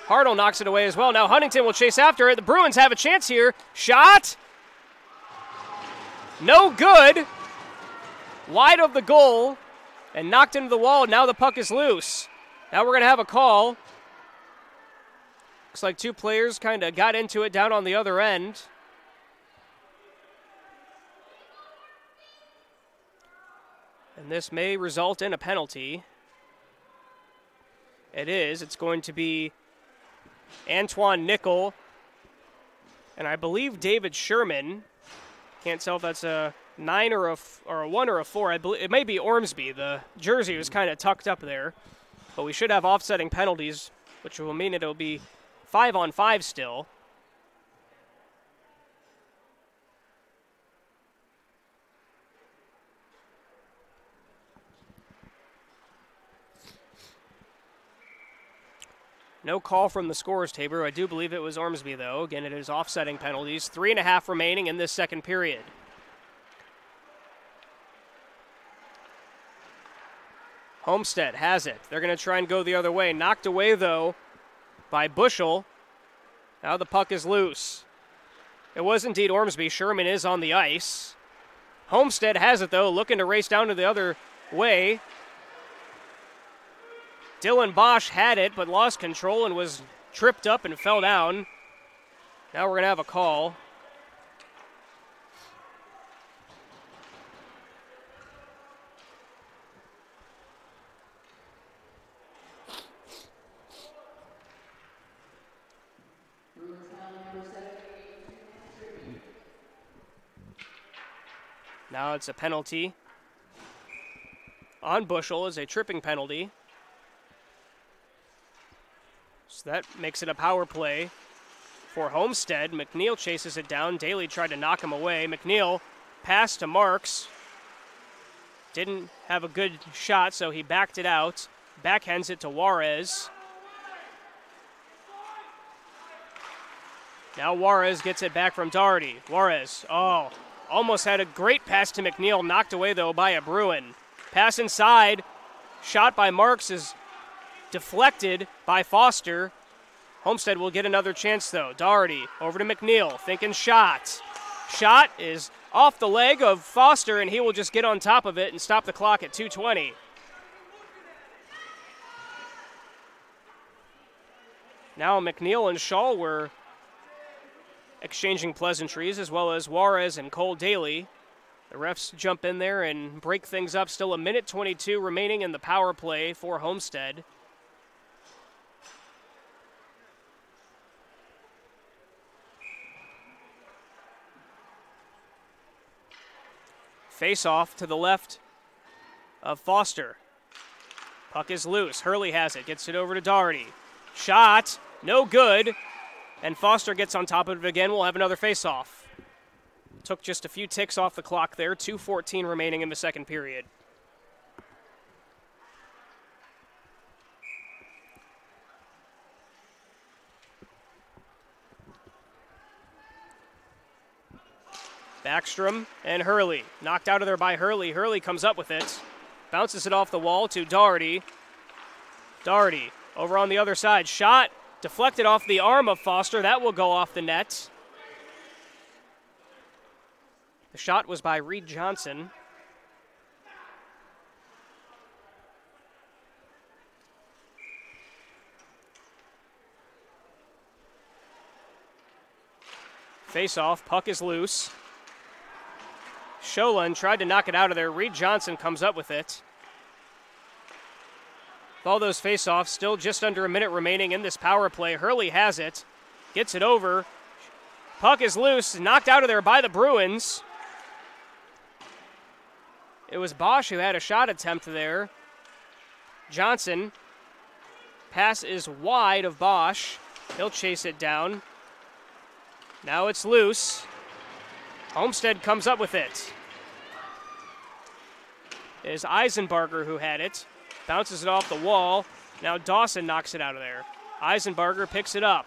Hartle knocks it away as well. Now Huntington will chase after it. The Bruins have a chance here. Shot. No good. Wide of the goal and knocked into the wall. Now the puck is loose. Now we're going to have a call. Looks like two players kind of got into it down on the other end. And this may result in a penalty. It is. It's going to be Antoine Nickel and I believe David Sherman. Can't tell if that's a 9 or a 1 or a 4. I believe it may be Ormsby. The jersey was kind of tucked up there. But we should have offsetting penalties, which will mean it'll be 5-on-5 still. No call from the scores table. I do believe it was Ormsby, though. Again, it is offsetting penalties. 3.5 remaining in this second period. Homestead has it. They're going to try and go the other way. Knocked away, though, by Bushel. Now the puck is loose. It was indeed Ormsby. Sherman is on the ice. Homestead has it, though, looking to race down to the other way. Dylan Bosch had it, but lost control and was tripped up and fell down. Now we're going to have a call. Now it's a penalty on Bushel, is a tripping penalty. So that makes it a power play for Homestead. McNeil chases it down. Daly tried to knock him away. McNeil passed to Marks. Didn't have a good shot, so he backed it out. Backhands it to Juarez. Now Juarez gets it back from Doherty. Juarez, almost had a great pass to McNeil, knocked away, though, by a Bruin. Pass inside, shot by Marks is deflected by Foster. Homestead will get another chance, though. Doherty over to McNeil, thinking shot. Shot is off the leg of Foster, and he will just get on top of it and stop the clock at 2:20. Now McNeil and Shaw were exchanging pleasantries, as well as Juarez and Cole Daly. The refs jump in there and break things up. Still a minute 22 remaining in the power play for Homestead. Face off to the left of Foster. Puck is loose. Hurley has it. Gets it over to Doherty. Shot. No good. And Foster gets on top of it again. We'll have another face-off. Took just a few ticks off the clock there. 2:14 remaining in the second period. Backstrom and Hurley. Knocked out of there by Hurley. Hurley comes up with it. Bounces it off the wall to Doherty. Doherty over on the other side. Shot. Deflected off the arm of Foster. That will go off the net. The shot was by Reed Johnson. Face off. Puck is loose. Sholin tried to knock it out of there. Reed Johnson comes up with it. With all those face-offs, still just under a minute remaining in this power play. Hurley has it, gets it over. Puck is loose, knocked out of there by the Bruins. It was Bosch who had a shot attempt there. Johnson, pass is wide of Bosch. He'll chase it down. Now it's loose. Homestead comes up with it. It is Eisenbarger who had it. Bounces it off the wall. Now Dawson knocks it out of there. Eisenbarger picks it up.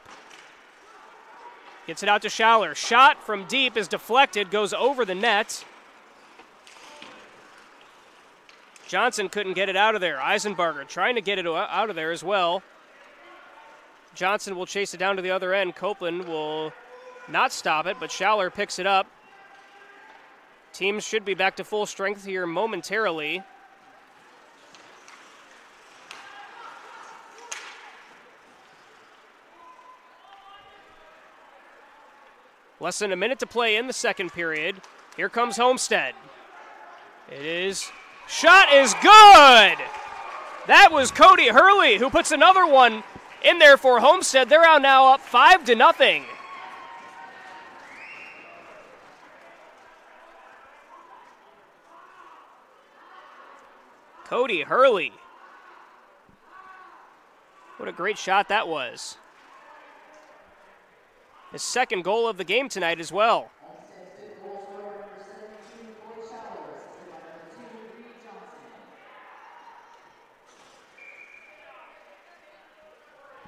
Gets it out to Schaller. Shot from deep is deflected, goes over the net. Johnson couldn't get it out of there. Eisenbarger trying to get it out of there as well. Johnson will chase it down to the other end. Copeland will not stop it, but Schaller picks it up. Teams should be back to full strength here momentarily. Less than a minute to play in the second period. Here comes Homestead. It is. Shot is good! That was Cody Hurley who puts another one in there for Homestead. They're now up 5-0. Cody Hurley. What a great shot that was. His second goal of the game tonight as well.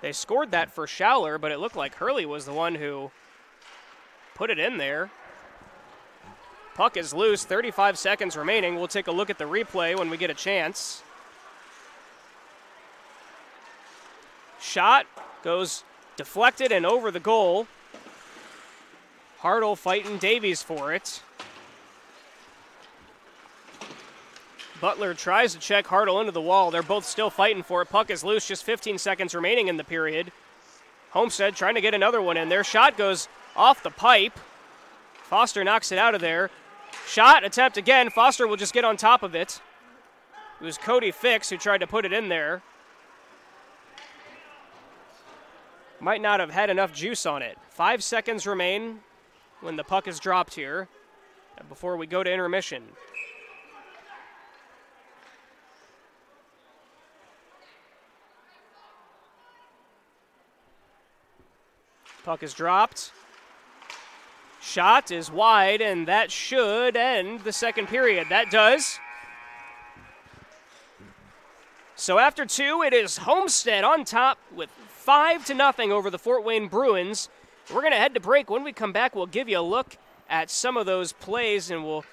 They scored that for Schaller, but it looked like Hurley was the one who put it in there. Puck is loose, 35 seconds remaining. We'll take a look at the replay when we get a chance. Shot goes Deflected and over the goal. Hartle fighting Davies for it. Butler tries to check Hartle into the wall. They're both still fighting for it. Puck is loose, just 15 seconds remaining in the period. Homestead trying to get another one in there. Shot goes off the pipe. Foster knocks it out of there. Shot attempt again. Foster will just get on top of it. It was Cody Fix who tried to put it in there. Might not have had enough juice on it. 5 seconds remain when the puck is dropped here before we go to intermission. Puck is dropped. Shot is wide, and that should end the second period. That does. So after 2, it is Homestead on top with 5-0 over the Fort Wayne Bruins. We're going to head to break. When we come back, we'll give you a look at some of those plays, and we'll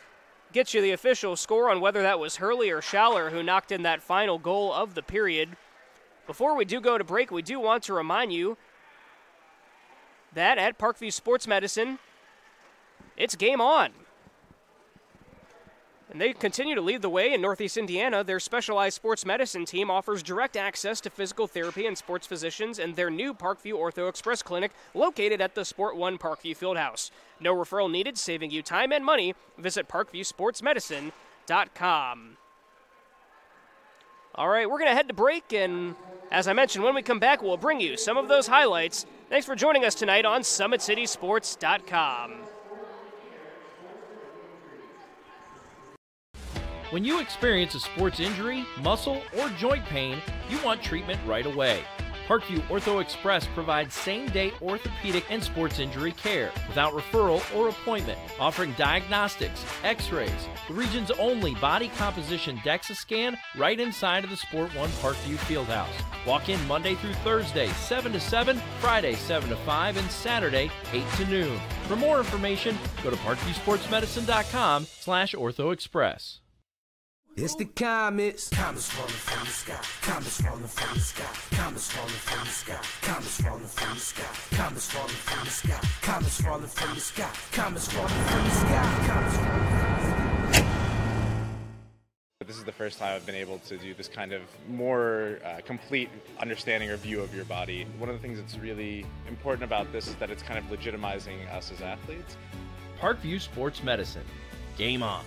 get you the official score on whether that was Hurley or Schaller who knocked in that final goal of the period. Before we do go to break, we do want to remind you that at Parkview Sports Medicine, it's game on. And they continue to lead the way in Northeast Indiana. Their specialized sports medicine team offers direct access to physical therapy and sports physicians in their new Parkview Ortho Express Clinic located at the Sport One Parkview Fieldhouse. No referral needed, saving you time and money. Visit parkviewsportsmedicine.com. All right, we're going to head to break, and as I mentioned, when we come back, we'll bring you some of those highlights. Thanks for joining us tonight on SummitCitySports.com. When you experience a sports injury, muscle, or joint pain, you want treatment right away. Parkview Ortho Express provides same-day orthopedic and sports injury care without referral or appointment, offering diagnostics, x-rays, the region's only body composition DEXA scan right inside of the Sport One Parkview Fieldhouse. Walk in Monday through Thursday, 7 to 7, Friday, 7 to 5, and Saturday, 8 to noon. For more information, go to parkviewsportsmedicine.com/orthoexpress. It's the comets. Comets falling from the sky. Comets falling from the sky. Comets falling from the sky. Comets falling from the sky. Comets falling from the sky. Comets falling from the sky. Comets falling from the sky. Comets falling from the sky. This is the first time I've been able to do this kind of more complete understanding or view of your body. One of the things that's really important about this is that it's kind of legitimizing us as athletes. Parkview Sports Medicine. Game on.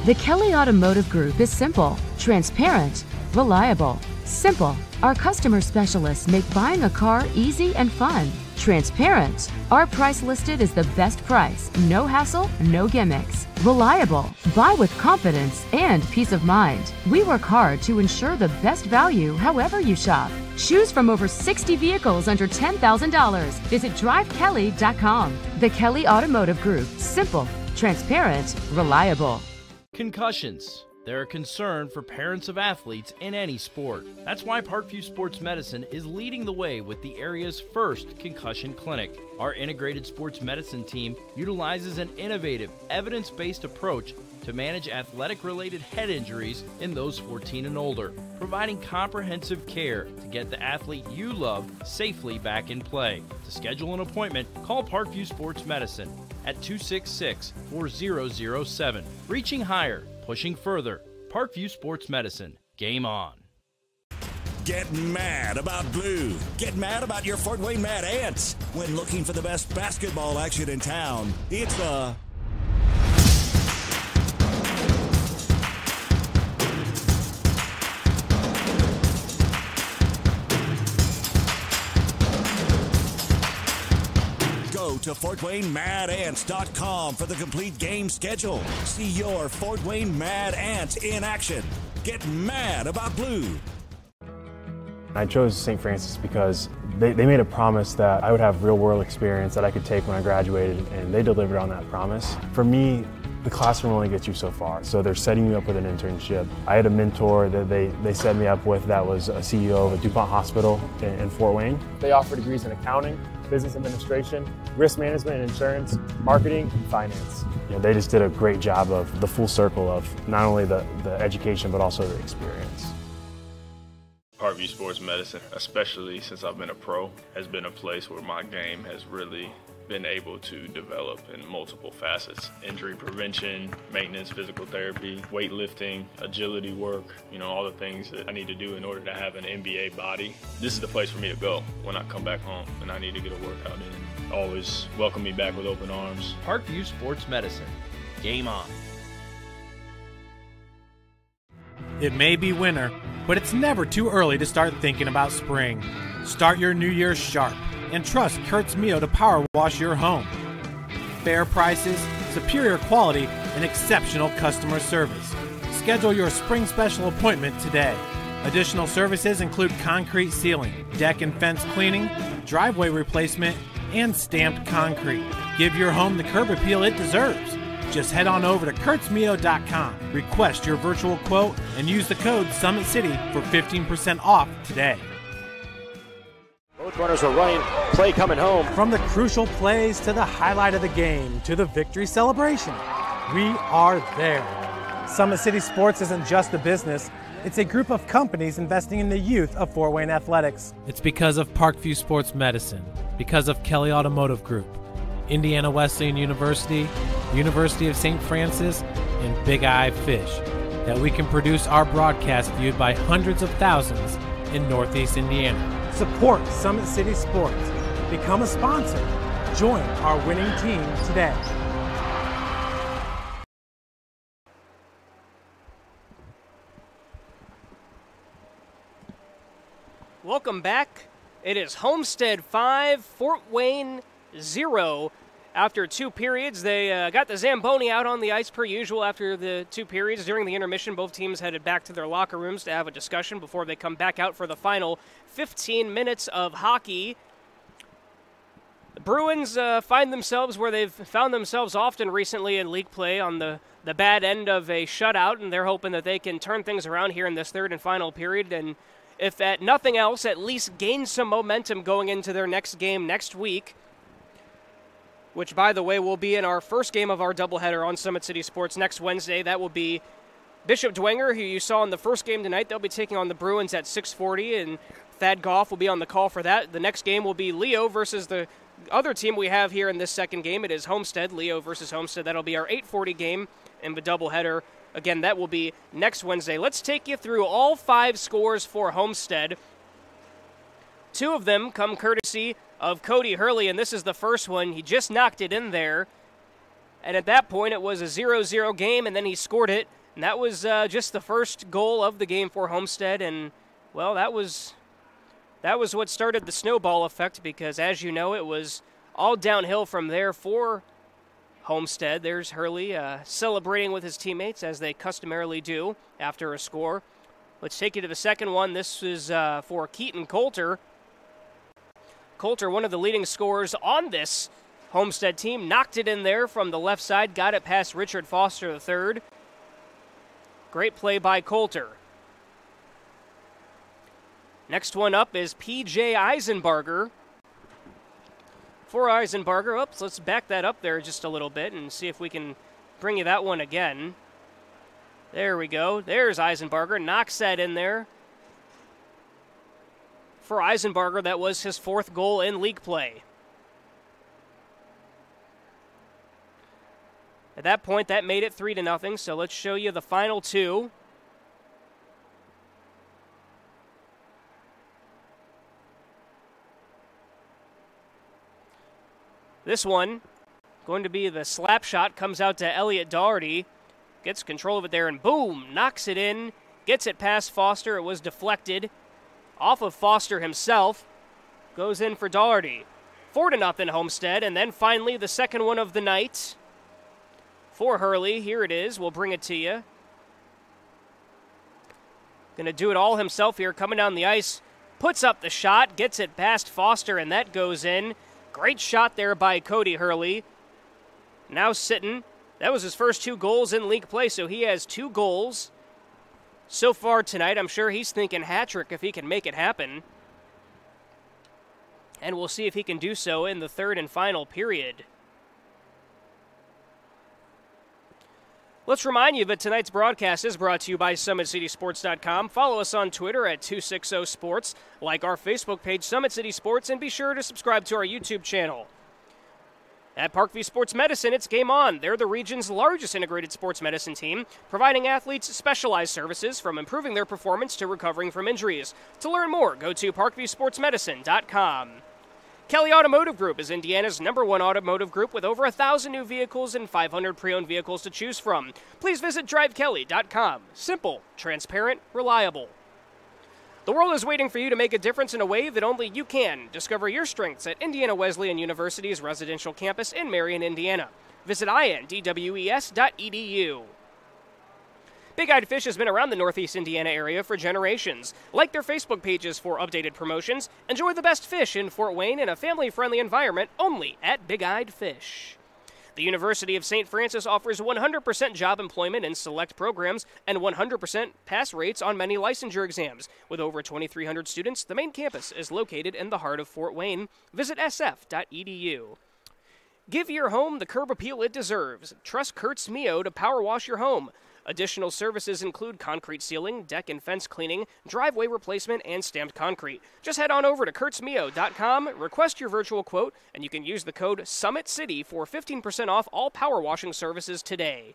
The Kelly Automotive Group is simple, transparent, reliable. Simple. Our customer specialists make buying a car easy and fun. Transparent. Our price listed is the best price. No hassle, no gimmicks. Reliable. Buy with confidence and peace of mind. We work hard to ensure the best value however you shop. Choose from over 60 vehicles under $10,000. Visit drivekelly.com. The Kelly Automotive Group. Simple, transparent, reliable. Concussions. They're a concern for parents of athletes in any sport. That's why Parkview Sports Medicine is leading the way with the area's first concussion clinic. Our integrated sports medicine team utilizes an innovative, evidence-based approach to manage athletic-related head injuries in those 14 and older, providing comprehensive care to get the athlete you love safely back in play. To schedule an appointment, call Parkview Sports Medicine at 266-4007. Reaching higher, pushing further. Parkview Sports Medicine. Game on. Get mad about blue. Get mad about your Fort Wayne Mad Ants. When looking for the best basketball action in town, it's the Go to FortWayneMadAnts.com for the complete game schedule. See your Fort Wayne Mad Ants in action. Get mad about blue. I chose St. Francis because they made a promise that I would have real-world experience that I could take when I graduated, and they delivered on that promise. For me, the classroom only gets you so far, so they're setting you up with an internship. I had a mentor that they set me up with that was a CEO of a DuPont hospital in Fort Wayne. They offer degrees in accounting, business administration, risk management and insurance, marketing, and finance. They just did a great job of the full circle of not only the education but also the experience. Parkview Sports Medicine, especially since I've been a pro, has been a place where my game has really been able to develop in multiple facets. Injury prevention, maintenance, physical therapy, weightlifting, agility work, all the things that I need to do in order to have an NBA body. This is the place for me to go when I come back home and I need to get a workout in. Always welcome me back with open arms. Parkview Sports Medicine. Game on. It may be winter, but it's never too early to start thinking about spring. Start your new year sharp and trust Kurt's Mio to power wash your home. Fair prices, superior quality, and exceptional customer service. Schedule your spring special appointment today. Additional services include concrete sealing, deck and fence cleaning, driveway replacement, and stamped concrete. Give your home the curb appeal it deserves. Just head on over to kurtzmio.com, request your virtual quote, and use the code SummitCity for 15% off today. Both runners are running, play coming home. From the crucial plays to the highlight of the game to the victory celebration, we are there. Summit City Sports isn't just a business, it's a group of companies investing in the youth of Fort Wayne athletics. It's because of Parkview Sports Medicine, because of Kelly Automotive Group, Indiana Wesleyan University, University of St. Francis, and Big Eye Fish, that we can produce our broadcast viewed by hundreds of thousands in Northeast Indiana. Support Summit City Sports. Become a sponsor. Join our winning team today. Welcome back. It is Homestead 5, Fort Wayne 0. After 2 periods, they got the Zamboni out on the ice per usual after the 2 periods. During the intermission, both teams headed back to their locker rooms to have a discussion before they come back out for the final 15 minutes of hockey. The Bruins find themselves where they've found themselves often recently in league play, on the bad end of a shutout, and they're hoping that they can turn things around here in this third and final period, and if at nothing else, at least gain some momentum going into their next game next week, which, by the way, will be in our first game of our doubleheader on Summit City Sports next Wednesday. That will be Bishop Dwenger, who you saw in the first game tonight. They'll be taking on the Bruins at 6:40, and Thad Goff will be on the call for that. The next game will be Leo versus the other team we have here in this second game. It is Homestead, Leo versus Homestead. That'll be our 8:40 game in the doubleheader. Again, that will be next Wednesday. Let's take you through all 5 scores for Homestead. 2 of them come courtesy of Cody Hurley, and this is the first one. He just knocked it in there, and at that point it was a 0-0 game, and then he scored it, and that was just the first goal of the game for Homestead, and, well, that was what started the snowball effect, because, as you know, it was all downhill from there for Homestead. There's Hurley celebrating with his teammates, as they customarily do after a score. Let's take you to the second one. This is for Keaton Coulter. Coulter, one of the leading scorers on this Homestead team, knocked it in there from the left side, got it past Richard Foster III. Great play by Coulter. Next one up is P.J. Eisenbarger. For Eisenbarger, oops, let's back that up there just a little bit and see if we can bring you that one again. There we go. There's Eisenbarger, knocks that in there. For Eisenbarger, that was his 4th goal in league play. At that point, that made it 3-0, so let's show you the final 2. This one, going to be the slap shot, comes out to Elliot Doherty, gets control of it there, and boom, knocks it in, gets it past Foster. It was deflected off of Foster himself, goes in for Doherty. 4-0 Homestead, and then finally the second one of the night for Hurley. Here it is. We'll bring it to you. Going to do it all himself here, coming down the ice, puts up the shot, gets it past Foster, and that goes in. Great shot there by Cody Hurley. Now sitting. That was his first 2 goals in league play, so he has 2 goals so far tonight. I'm sure he's thinking hat-trick if he can make it happen. And we'll see if he can do so in the third and final period. Let's remind you that tonight's broadcast is brought to you by SummitCitySports.com. Follow us on Twitter at 260sports, like our Facebook page, Summit City Sports, and be sure to subscribe to our YouTube channel. At Parkview Sports Medicine, it's game on. They're the region's largest integrated sports medicine team, providing athletes specialized services from improving their performance to recovering from injuries. To learn more, go to parkviewsportsmedicine.com. Kelly Automotive Group is Indiana's #1 automotive group with over 1,000 new vehicles and 500 pre-owned vehicles to choose from. Please visit drivekelly.com. Simple, transparent, reliable. The world is waiting for you to make a difference in a way that only you can. Discover your strengths at Indiana Wesleyan University's residential campus in Marion, Indiana. Visit indwes.edu. Big Eyed Fish has been around the Northeast Indiana area for generations. Like their Facebook pages for updated promotions. Enjoy the best fish in Fort Wayne in a family-friendly environment only at Big Eyed Fish. The University of St. Francis offers 100% job employment in select programs and 100% pass rates on many licensure exams. With over 2,300 students, the main campus is located in the heart of Fort Wayne. Visit sf.edu. Give your home the curb appeal it deserves. Trust Kurtz Mio to power wash your home. Additional services include concrete sealing, deck and fence cleaning, driveway replacement, and stamped concrete. Just head on over to kurtzmio.com, request your virtual quote, and you can use the code SummitCity for 15% off all power washing services today.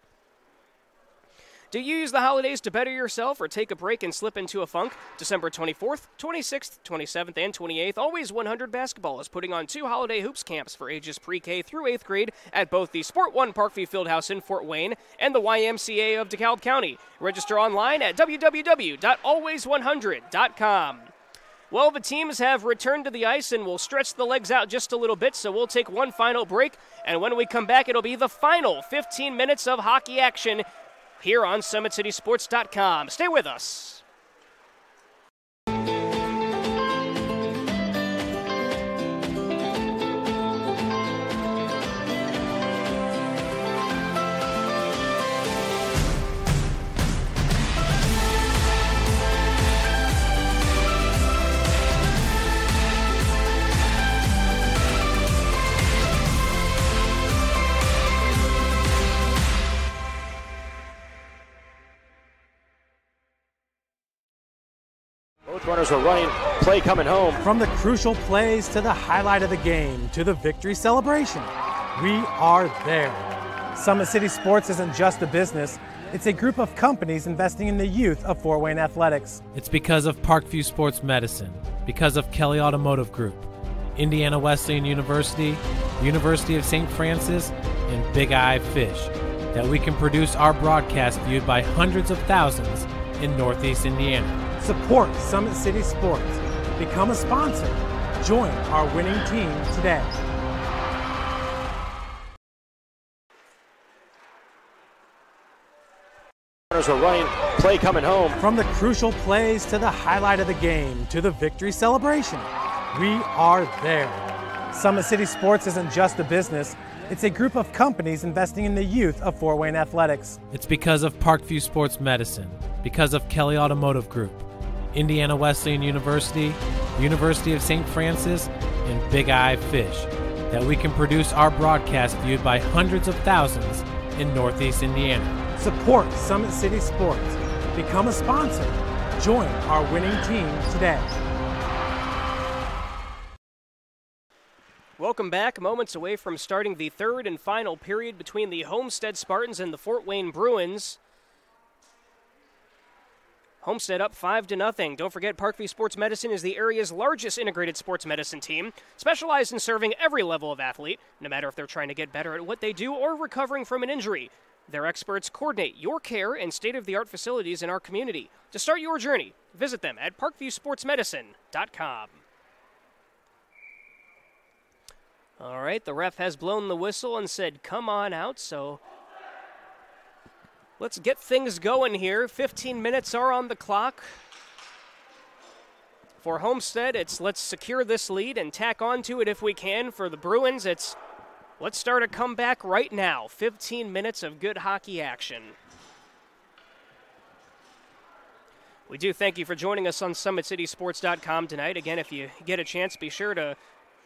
Do you use the holidays to better yourself or take a break and slip into a funk? December 24th, 26th, 27th, and 28th, Always 100 Basketball is putting on 2 holiday hoops camps for ages pre-K through 8th grade at both the Sport One Parkview Fieldhouse in Fort Wayne and the YMCA of DeKalb County. Register online at www.always100.com. Well, the teams have returned to the ice and will stretch the legs out just a little bit, so we'll take one final break, and when we come back, it'll be the final 15 minutes of hockey action here on SummitCitySports.com. Stay with us. Both runners are running, play coming home. From the crucial plays to the highlight of the game to the victory celebration, we are there. Summit City Sports isn't just a business, it's a group of companies investing in the youth of Fort Wayne athletics. It's because of Parkview Sports Medicine, because of Kelly Automotive Group, Indiana Wesleyan University, University of St. Francis, and Big Eye Fish, that we can produce our broadcast viewed by hundreds of thousands in Northeast Indiana. Support Summit City Sports. Become a sponsor. Join our winning team today. Runners are running, play coming home. From the crucial plays to the highlight of the game to the victory celebration, we are there. Summit City Sports isn't just a business, it's a group of companies investing in the youth of Fort Wayne athletics. It's because of Parkview Sports Medicine, because of Kelly Automotive Group, Indiana Wesleyan University, University of St. Francis, and Big Eye Fish, that we can produce our broadcast viewed by hundreds of thousands in Northeast Indiana. Support Summit City Sports. Become a sponsor. Join our winning team today. Welcome back. Moments away from starting the third and final period between the Homestead Spartans and the Fort Wayne Bruins. Homestead up 5-0. Don't forget, Parkview Sports Medicine is the area's largest integrated sports medicine team, specialized in serving every level of athlete, no matter if they're trying to get better at what they do or recovering from an injury. Their experts coordinate your care and state-of-the-art facilities in our community. To start your journey, visit them at parkviewsportsmedicine.com. All right, the ref has blown the whistle and said, come on out, so let's get things going here. 15 minutes are on the clock. For Homestead, it's let's secure this lead and tack onto it if we can. For the Bruins, it's let's start a comeback right now. 15 minutes of good hockey action. We do thank you for joining us on SummitCitySports.com tonight. Again, if you get a chance, be sure to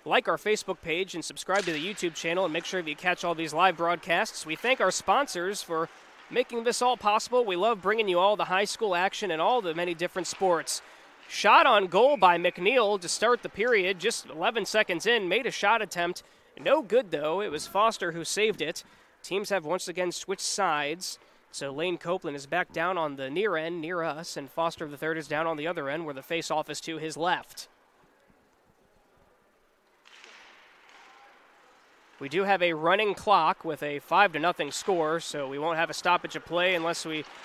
like our Facebook page and subscribe to the YouTube channel and make sure that you catch all these live broadcasts. We thank our sponsors for making this all possible. We love bringing you all the high school action and all the many different sports. Shot on goal by McNeil to start the period, just 11 seconds in, made a shot attempt. No good, though. It was Foster who saved it. Teams have once again switched sides. So Lane Copeland is back down on the near end, near us, and Foster the third is down on the other end where the face-off is to his left. We do have a running clock with a 5-0 score, so we won't have a stoppage of play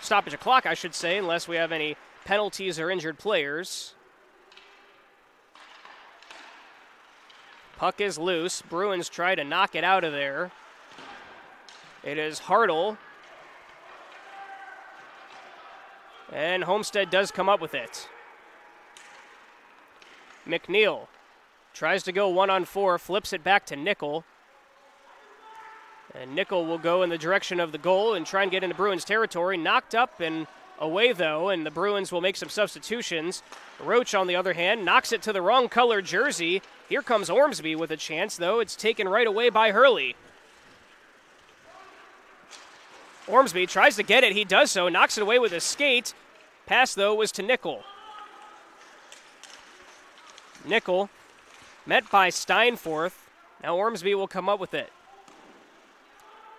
stoppage of clock, I should say, unless we have any penalties or injured players. Puck is loose. Bruins try to knock it out of there. It is Hartle. And Homestead does come up with it. McNeil tries to go 1-on-4, flips it back to Nickel. And Nickel will go in the direction of the goal and try and get into Bruins territory. Knocked up and away, though, and the Bruins will make some substitutions. Roach, on the other hand, knocks it to the wrong colored jersey. Here comes Ormsby with a chance, though. It's taken right away by Hurley. Ormsby tries to get it. He does so, knocks it away with a skate. Pass, though, was to Nickel. Nickel met by Steinforth. Now Ormsby will come up with it.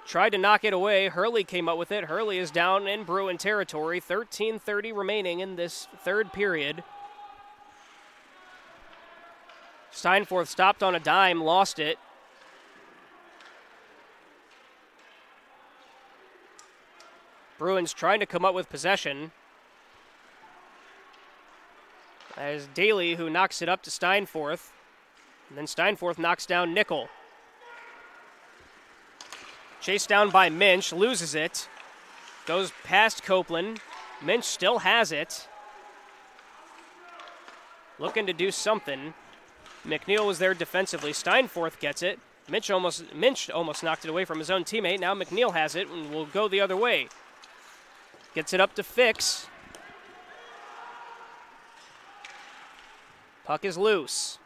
Tried to knock it away. Hurley came up with it. Hurley is down in Bruin territory. 13:30 remaining in this third period. Steinforth stopped on a dime, lost it. Bruins trying to come up with possession. As Daly, who knocks it up to Steinforth. And then Steinforth knocks down Nickel. Chased down by Minch, loses it. Goes past Copeland. Minch still has it. Looking to do something. McNeil was there defensively. Steinforth gets it. Minch almost knocked it away from his own teammate. Now McNeil has it and will go the other way. Gets it up to Fix. Puck is loose.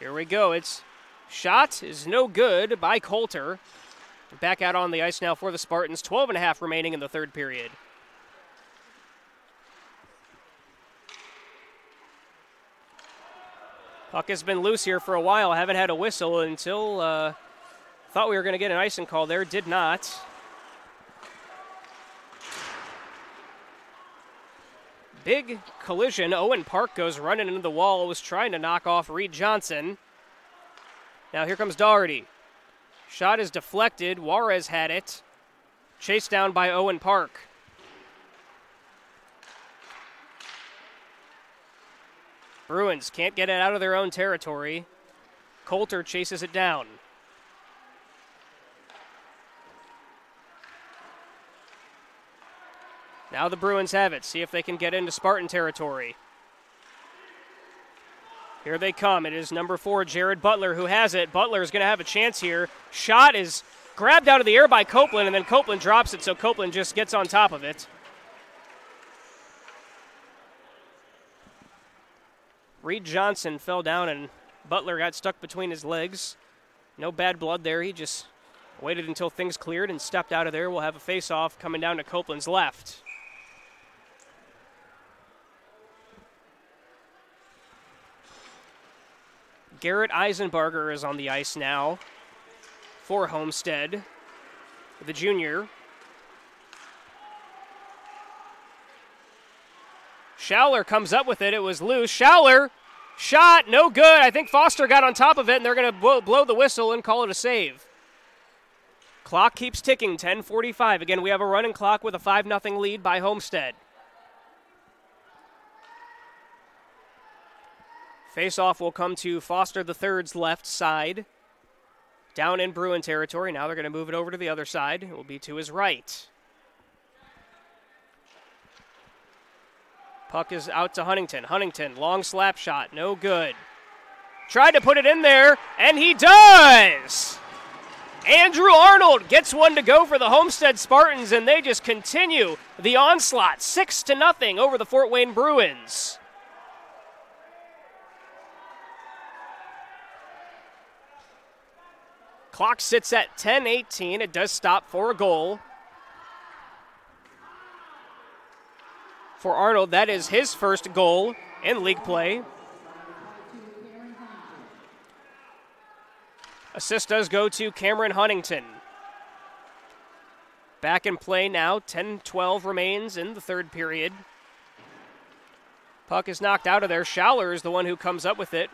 Here we go. It's shot is no good by Coulter. Back out on the ice now for the Spartans. 12.5 remaining in the third period. Puck has been loose here for a while. Haven't had a whistle until thought we were going to get an icing call there. Did not. Big collision. Owen Park goes running into the wall. Was trying to knock off Reed Johnson. Now here comes Doherty. Shot is deflected. Juarez had it. Chased down by Owen Park. Bruins can't get it out of their own territory. Coulter chases it down. Now the Bruins have it. See if they can get into Spartan territory. Here they come. It is number 4, Jared Butler, who has it. Butler is going to have a chance here. Shot is grabbed out of the air by Copeland, and then Copeland drops it, so Copeland just gets on top of it. Reed Johnson fell down, and Butler got stuck between his legs. No bad blood there. He just waited until things cleared and stepped out of there. We'll have a face-off coming down to Copeland's left. Garrett Eisenbarger is on the ice now for Homestead, the junior. Schouler comes up with it. It was loose. Schouler, shot, no good. I think Foster got on top of it, and they're going to blow the whistle and call it a save. Clock keeps ticking, 10:45. Again, we have a running clock with a 5-0 lead by Homestead. Face-off will come to Foster the third's left side. Down in Bruin territory. Now they're going to move it over to the other side. It will be to his right. Puck is out to Huntington. Huntington, long slap shot, no good. Tried to put it in there, and he does! Andrew Arnold gets one to go for the Homestead Spartans, and they just continue the onslaught, 6-0 over the Fort Wayne Bruins. Clock sits at 10:18. It does stop for a goal. For Arnold, that is his first goal in league play. Assist does go to Cameron Huntington. Back in play now, 10-12 remains in the third period. Puck is knocked out of there. Schouler is the one who comes up with it.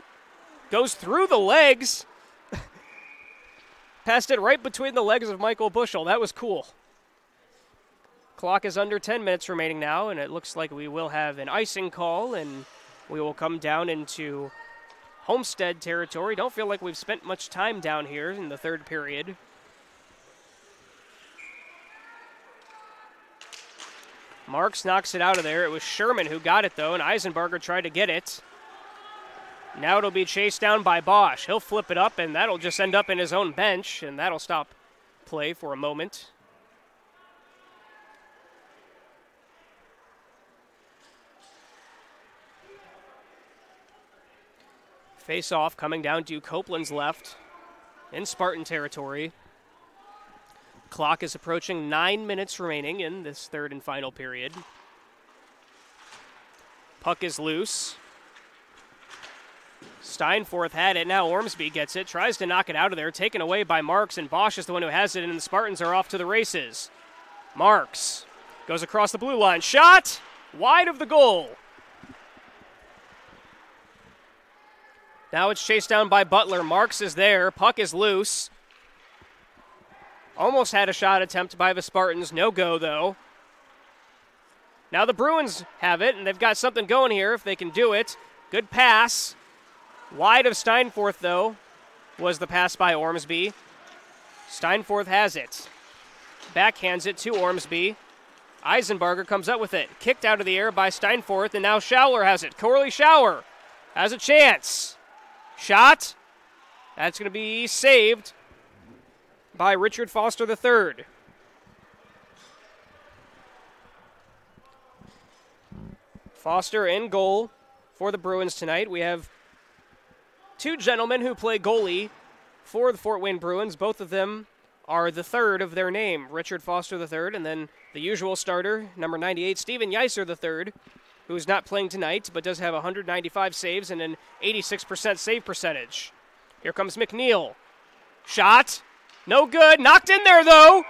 Goes through the legs. Passed it right between the legs of Michael Bushel. That was cool. Clock is under 10 minutes remaining now, and it looks like we will have an icing call, and we will come down into Homestead territory. Don't feel like we've spent much time down here in the third period. Marks knocks it out of there. It was Sherman who got it, though, and Eisenbarger tried to get it. Now it'll be chased down by Bosch. He'll flip it up, and that'll just end up in his own bench, and that'll stop play for a moment. Face-off coming down to Copeland's left in Spartan territory. Clock is approaching 9 minutes remaining in this third and final period. Puck is loose. Steinforth had it. Now Ormsby gets it. Tries to knock it out of there. Taken away by Marks, and Bosch is the one who has it, and the Spartans are off to the races. Marks goes across the blue line. Shot! Wide of the goal. Now it's chased down by Butler. Marks is there. Puck is loose. Almost had a shot attempt by the Spartans. No go, though. Now the Bruins have it, and they've got something going here if they can do it. Good pass. Wide of Steinforth, though, was the pass by Ormsby. Steinforth has it. Backhands it to Ormsby. Eisenbarger comes up with it. Kicked out of the air by Steinforth, and now Schouler has it. Corley Schauer has a chance. Shot. That's going to be saved by Richard Foster III. Foster in goal for the Bruins tonight. We have two gentlemen who play goalie for the Fort Wayne Bruins. Both of them are the third of their name, Richard Foster III, and then the usual starter, number 98, Stephen Yeiser III, who's not playing tonight but does have 195 saves and an 86% save percentage. Here comes McNeil. Shot. No good. Knocked in there, though.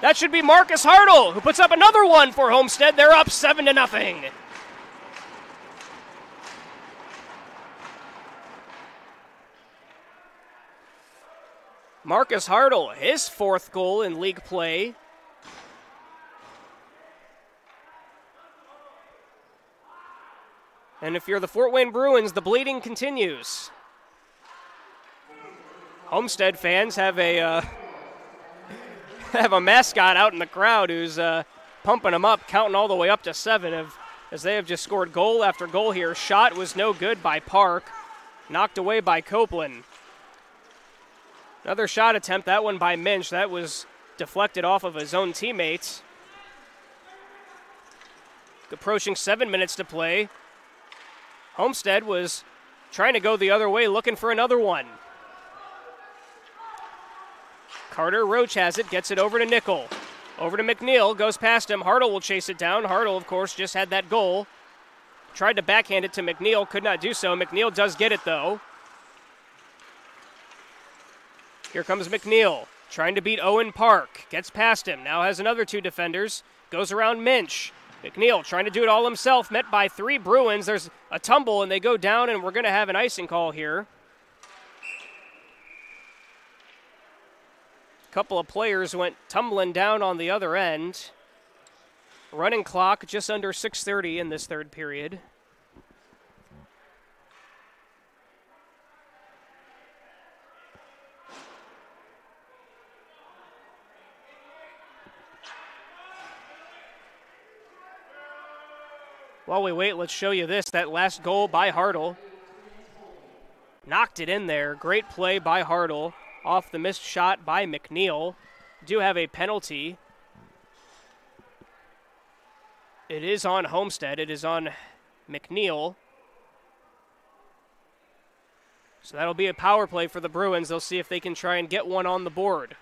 That should be Marcus Hartle, who puts up another one for Homestead. They're up 7-0. Marcus Hartle, his fourth goal in league play. And if you're the Fort Wayne Bruins, the bleeding continues. Homestead fans have a mascot out in the crowd who's pumping them up, counting all the way up to 7 as they have just scored goal after goal here. Shot was no good by Park, knocked away by Copeland. Another shot attempt, that one by Minch. That was deflected off of his own teammate. Approaching 7 minutes to play. Homestead was trying to go the other way, looking for another one. Carter Roach has it, gets it over to Nickel. Over to McNeil, goes past him. Hartle will chase it down. Hartle, of course, just had that goal. Tried to backhand it to McNeil, could not do so. McNeil does get it, though. Here comes McNeil, trying to beat Owen Park. Gets past him, now has another two defenders. Goes around Minch. McNeil trying to do it all himself, met by 3 Bruins. There's a tumble, and they go down, and we're going to have an icing call here. A couple of players went tumbling down on the other end. Running clock just under 6:30 in this third period. While we wait, let's show you this. That last goal by Hartle. Knocked it in there. Great play by Hartle. Off the missed shot by McNeil. Do have a penalty. It is on Homestead. It is on McNeil. So that'll be a power play for the Bruins. They'll see if they can try and get one on the board.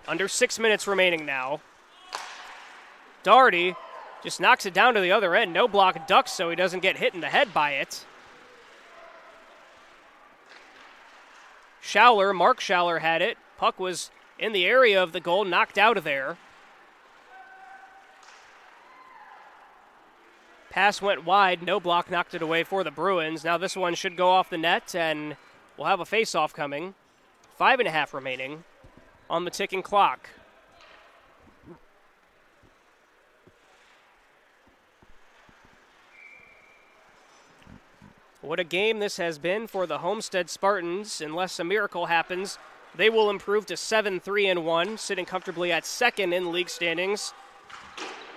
Under 6 minutes remaining now. Doherty just knocks it down to the other end. No block, ducks so he doesn't get hit in the head by it. Mark Schouler had it. Puck was in the area of the goal, knocked out of there. Pass went wide. No block knocked it away for the Bruins. Now this one should go off the net, and we'll have a face-off coming. 5.5 remaining on the ticking clock. What a game this has been for the Homestead Spartans. Unless a miracle happens, they will improve to 7-3-1, sitting comfortably at second in league standings.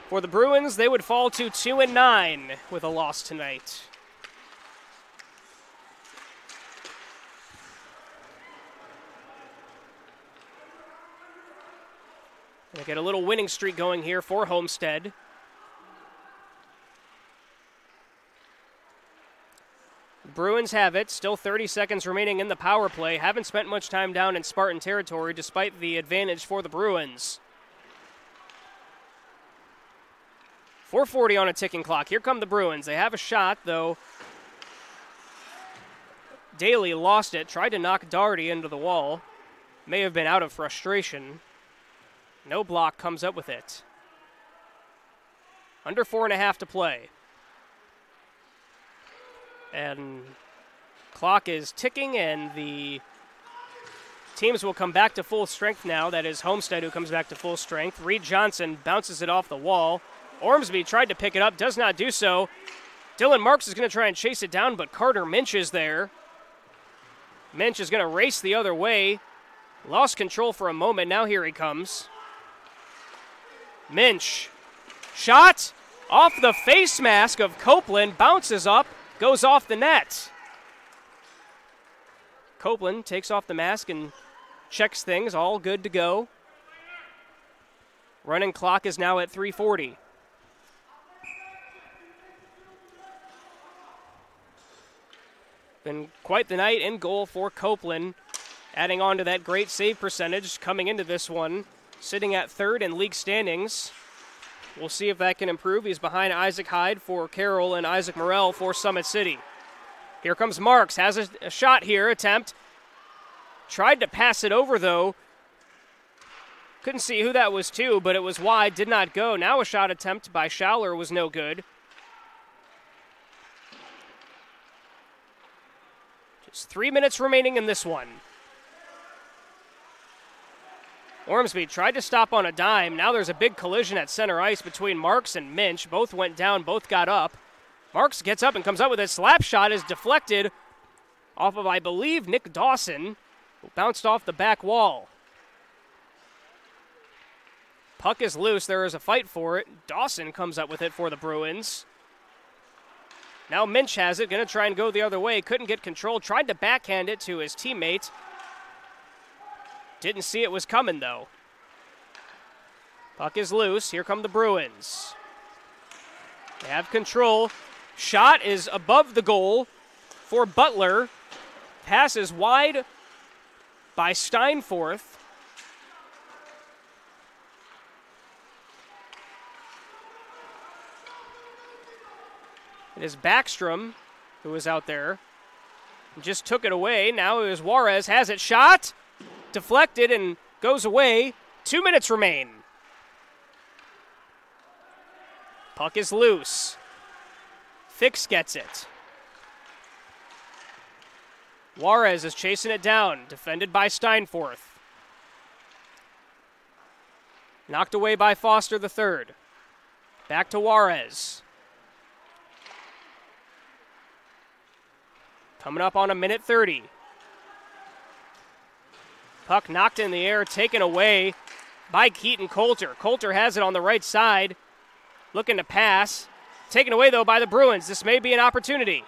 For the Bruins, they would fall to 2-9 with a loss tonight. They get a little winning streak going here for Homestead. Bruins have it. Still 30 seconds remaining in the power play. Haven't spent much time down in Spartan territory despite the advantage for the Bruins. 4:40 on a ticking clock. Here come the Bruins. They have a shot, though. Daly lost it. Tried to knock Doherty into the wall. May have been out of frustration. No block comes up with it. Under 4.5 to play. And clock is ticking, and the teams will come back to full strength now. That is Homestead who comes back to full strength. Reed Johnson bounces it off the wall. Ormsby tried to pick it up, does not do so. Dylan Marks is going to try and chase it down, but Carter Minch is there. Minch is going to race the other way. Lost control for a moment. Now here he comes. Minch. Shot off the face mask of Copeland. Bounces up. Goes off the net. Copeland takes off the mask and checks things. All good to go. Running clock is now at 3:40. Been quite the night in goal for Copeland. Adding on to that great save percentage coming into this one. Sitting at third in league standings. We'll see if that can improve. He's behind Isaac Hyde for Carroll and Isaac Morrell for Summit City. Here comes Marks. Has a shot here. Attempt. Tried to pass it over, though. Couldn't see who that was to, but it was wide. Did not go. Now a shot attempt by Schouler was no good. Just 3 minutes remaining in this one. Ormsby tried to stop on a dime. Now there's a big collision at center ice between Marks and Minch. Both went down, both got up. Marks gets up and comes up with a slap shot. Is deflected off of, I believe, Nick Dawson, who bounced off the back wall. Puck is loose. There is a fight for it. Dawson comes up with it for the Bruins. Now Minch has it. Going to try and go the other way. Couldn't get control. Tried to backhand it to his teammate. Didn't see it was coming, though. Puck is loose. Here come the Bruins. They have control. Shot is above the goal for Butler. Pass is wide by Steinforth. It is Backstrom who was out there. Just took it away. Now it is Juarez. Has it. Shot. Deflected and goes away. 2 minutes remain. Puck is loose. Fix gets it. Juarez is chasing it down. Defended by Steinforth. Knocked away by Foster III. Back to Juarez. Coming up on a minute 30. Puck knocked in the air, taken away by Keaton Coulter. Coulter has it on the right side. looking to pass. Taken away, though, by the Bruins. This may be an opportunity.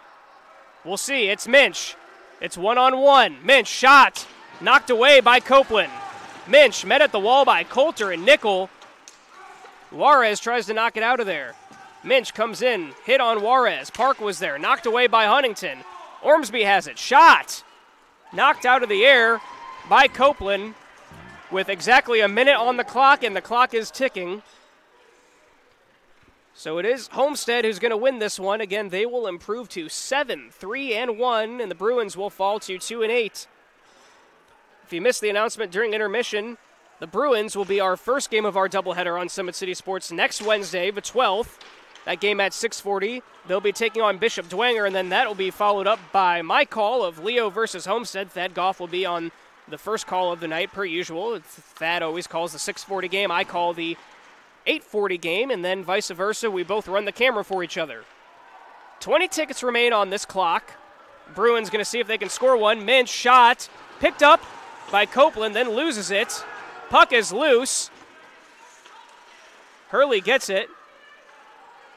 We'll see. It's Minch. It's one-on-one. Minch shot. Knocked away by Copeland. Minch met at the wall by Coulter and Nickel. Juarez tries to knock it out of there. Minch comes in. Hit on Juarez. Park was there. Knocked away by Huntington. Ormsby has it. Shot. Knocked out of the air by Copeland with exactly a minute on the clock, and the clock is ticking. So it is Homestead who's going to win this one. Again, they will improve to 7-3-1, and the Bruins will fall to 2-8. If you missed the announcement during intermission, the Bruins will be our first game of our doubleheader on Summit City Sports next Wednesday, the 12th. That game at 6:40. They'll be taking on Bishop Dwenger, and then that will be followed up by my call of Leo versus Homestead. Thad Goff will be on the first call of the night, per usual. Thad always calls the 6:40 game. I call the 8:40 game, and then vice versa. We both run the camera for each other. 20 tickets remain on this clock. Bruins going to see if they can score one. Minch shot. Picked up by Copeland, then loses it. Puck is loose. Hurley gets it.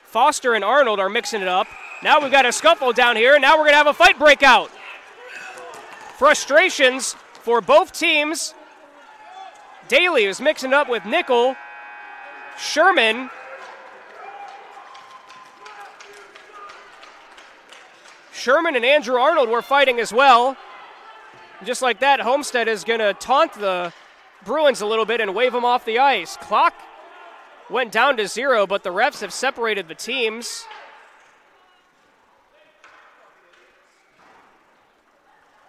Foster and Arnold are mixing it up. Now we've got a scuffle down here, and now we're going to have a fight break out. Frustrations for both teams. Daly is mixing it up with Nickel. Sherman. Sherman and Andrew Arnold were fighting as well. Just like that, Homestead is going to taunt the Bruins a little bit and wave them off the ice. Clock went down to 0, but the refs have separated the teams.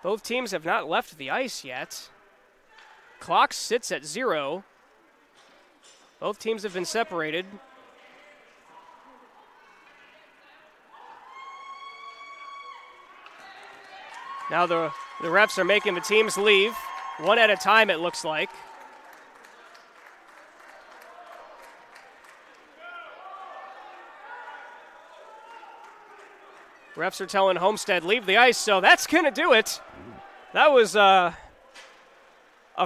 Both teams have not left the ice yet. Clock sits at 0. Both teams have been separated. Now the refs are making the teams leave, one at a time it looks like. Refs are telling Homestead, leave the ice, so that's going to do it. That was a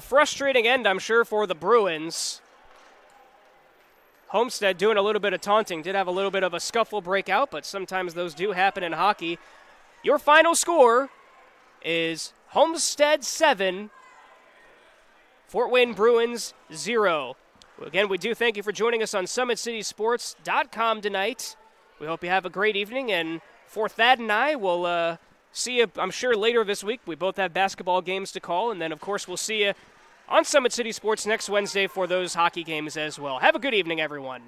frustrating end, I'm sure, for the Bruins. Homestead doing a little bit of taunting. Did have a little bit of a scuffle breakout, but sometimes those do happen in hockey. Your final score is Homestead 7, Fort Wayne Bruins 0. Again, we do thank you for joining us on SummitCitySports.com tonight. We hope you have a great evening, and for Thad and I, we'll see you, I'm sure, later this week. We both have basketball games to call, and then, of course, we'll see you on Summit City Sports next Wednesday for those hockey games as well. Have a good evening, everyone.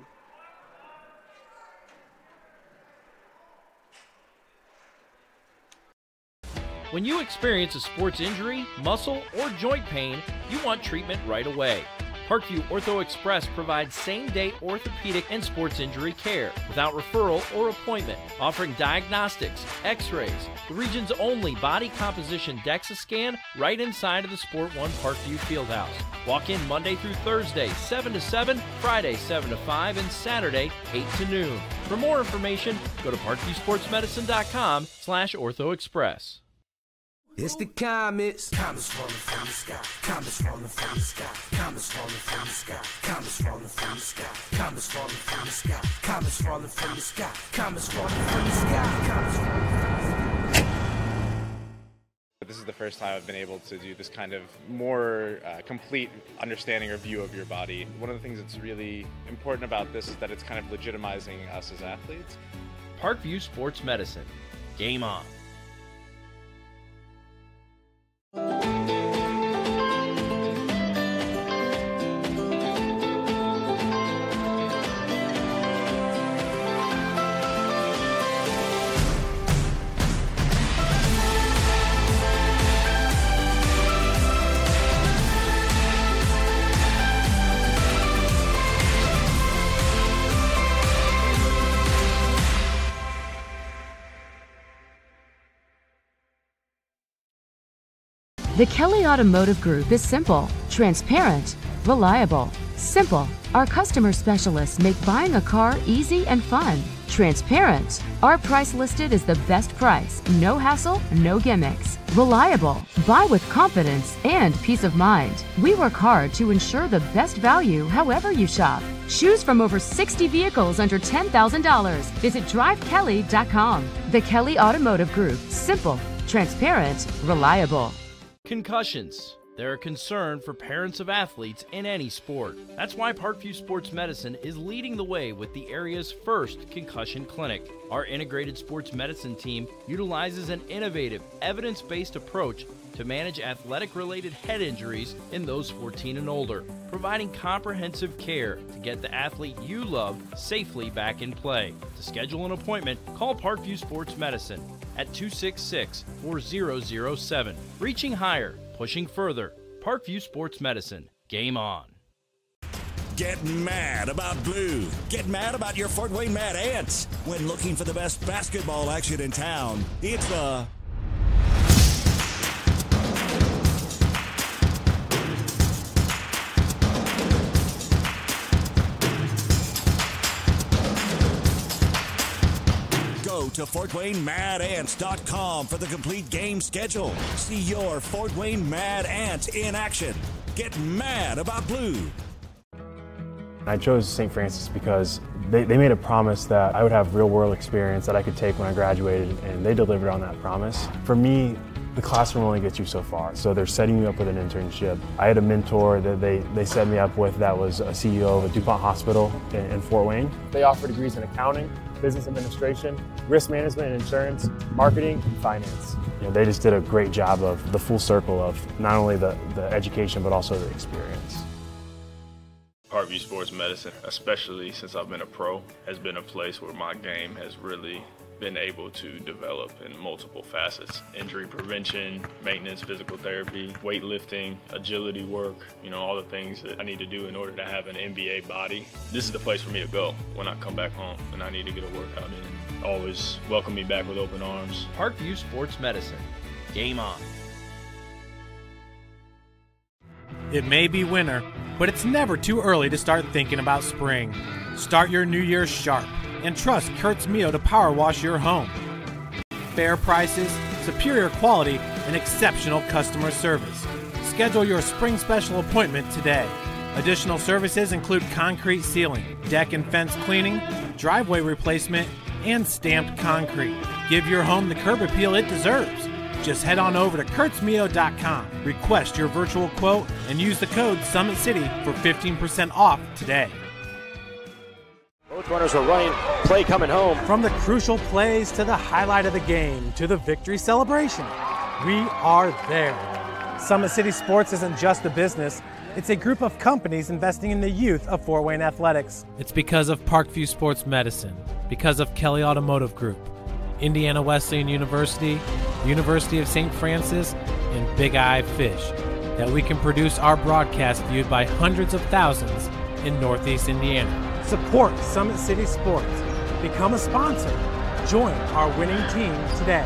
When you experience a sports injury, muscle, or joint pain, you want treatment right away. Parkview Ortho Express provides same-day orthopedic and sports injury care without referral or appointment, offering diagnostics, x-rays, the region's only body composition DEXA scan right inside of the Sport One Parkview Fieldhouse. Walk in Monday through Thursday, 7 to 7, Friday, 7 to 5, and Saturday, 8 to noon. For more information, go to parkviewsportsmedicine.com/orthoexpress. It's the comets. Comets falling from the sky. Comets falling from the sky. Comets falling from the sky. Comets falling from the sky. Comets falling from the sky. Comets falling from the sky. Comets falling from the sky. Comets falling from the sky. This is the first time I've been able to do this kind of more complete understanding or view of your body. One of the things that's really important about this is that it's kind of legitimizing us as athletes. Parkview Sports Medicine. Game on. The Kelly Automotive Group is simple, transparent, reliable. Simple. Our customer specialists make buying a car easy and fun. Transparent. Our price listed is the best price. No hassle, no gimmicks. Reliable. Buy with confidence and peace of mind. We work hard to ensure the best value however you shop. Choose from over 60 vehicles under $10,000. Visit drivekelly.com. The Kelly Automotive Group. Simple, transparent, reliable. Concussions. They're a concern for parents of athletes in any sport. That's why Parkview Sports Medicine is leading the way with the area's first concussion clinic. Our integrated sports medicine team utilizes an innovative, evidence-based approach to manage athletic-related head injuries in those 14 and older, providing comprehensive care to get the athlete you love safely back in play. To schedule an appointment, call Parkview Sports Medicine at 266-4007. Reaching higher, pushing further. Parkview Sports Medicine. Game on. Get mad about blue. Get mad about your Fort Wayne Mad Ants. When looking for the best basketball action in town, it's the Go to FortWayneMadAnts.com for the complete game schedule. See your Fort Wayne Mad Ants in action. Get mad about blue. I chose St. Francis because they made a promise that I would have real-world experience that I could take when I graduated, and they delivered on that promise. For me, the classroom only gets you so far, so they're setting you up with an internship. I had a mentor that they set me up with that was a CEO of a DuPont hospital in Fort Wayne. They offer degrees in accounting, business administration, risk management and insurance, marketing, and finance. They just did a great job of the full circle of not only the education but also the experience. Parkview Sports Medicine, especially since I've been a pro, has been a place where my game has really been able to develop in multiple facets. Injury prevention, maintenance, physical therapy, weightlifting, agility work, all the things that I need to do in order to have an NBA body. This is the place for me to go when I come back home and I need to get a workout in. Always welcome me back with open arms. Parkview Sports Medicine. Game on. It may be winter, but it's never too early to start thinking about spring. Start your new year sharp and trust Kurt's Mio to power wash your home. Fair prices, superior quality, and exceptional customer service. Schedule your spring special appointment today. Additional services include concrete sealing, deck and fence cleaning, driveway replacement, and stamped concrete. Give your home the curb appeal it deserves. Just head on over to kurtzmio.com, request your virtual quote, and use the code SummitCity for 15% off today. Both runners are running, play coming home. From the crucial plays to the highlight of the game to the victory celebration, we are there. Summit City Sports isn't just a business, it's a group of companies investing in the youth of Fort Wayne athletics. It's because of Parkview Sports Medicine, because of Kelly Automotive Group, Indiana Wesleyan University, University of St. Francis, and Big Eye Fish, that we can produce our broadcast viewed by hundreds of thousands in Northeast Indiana. Support Summit City Sports. Become a sponsor. Join our winning team today.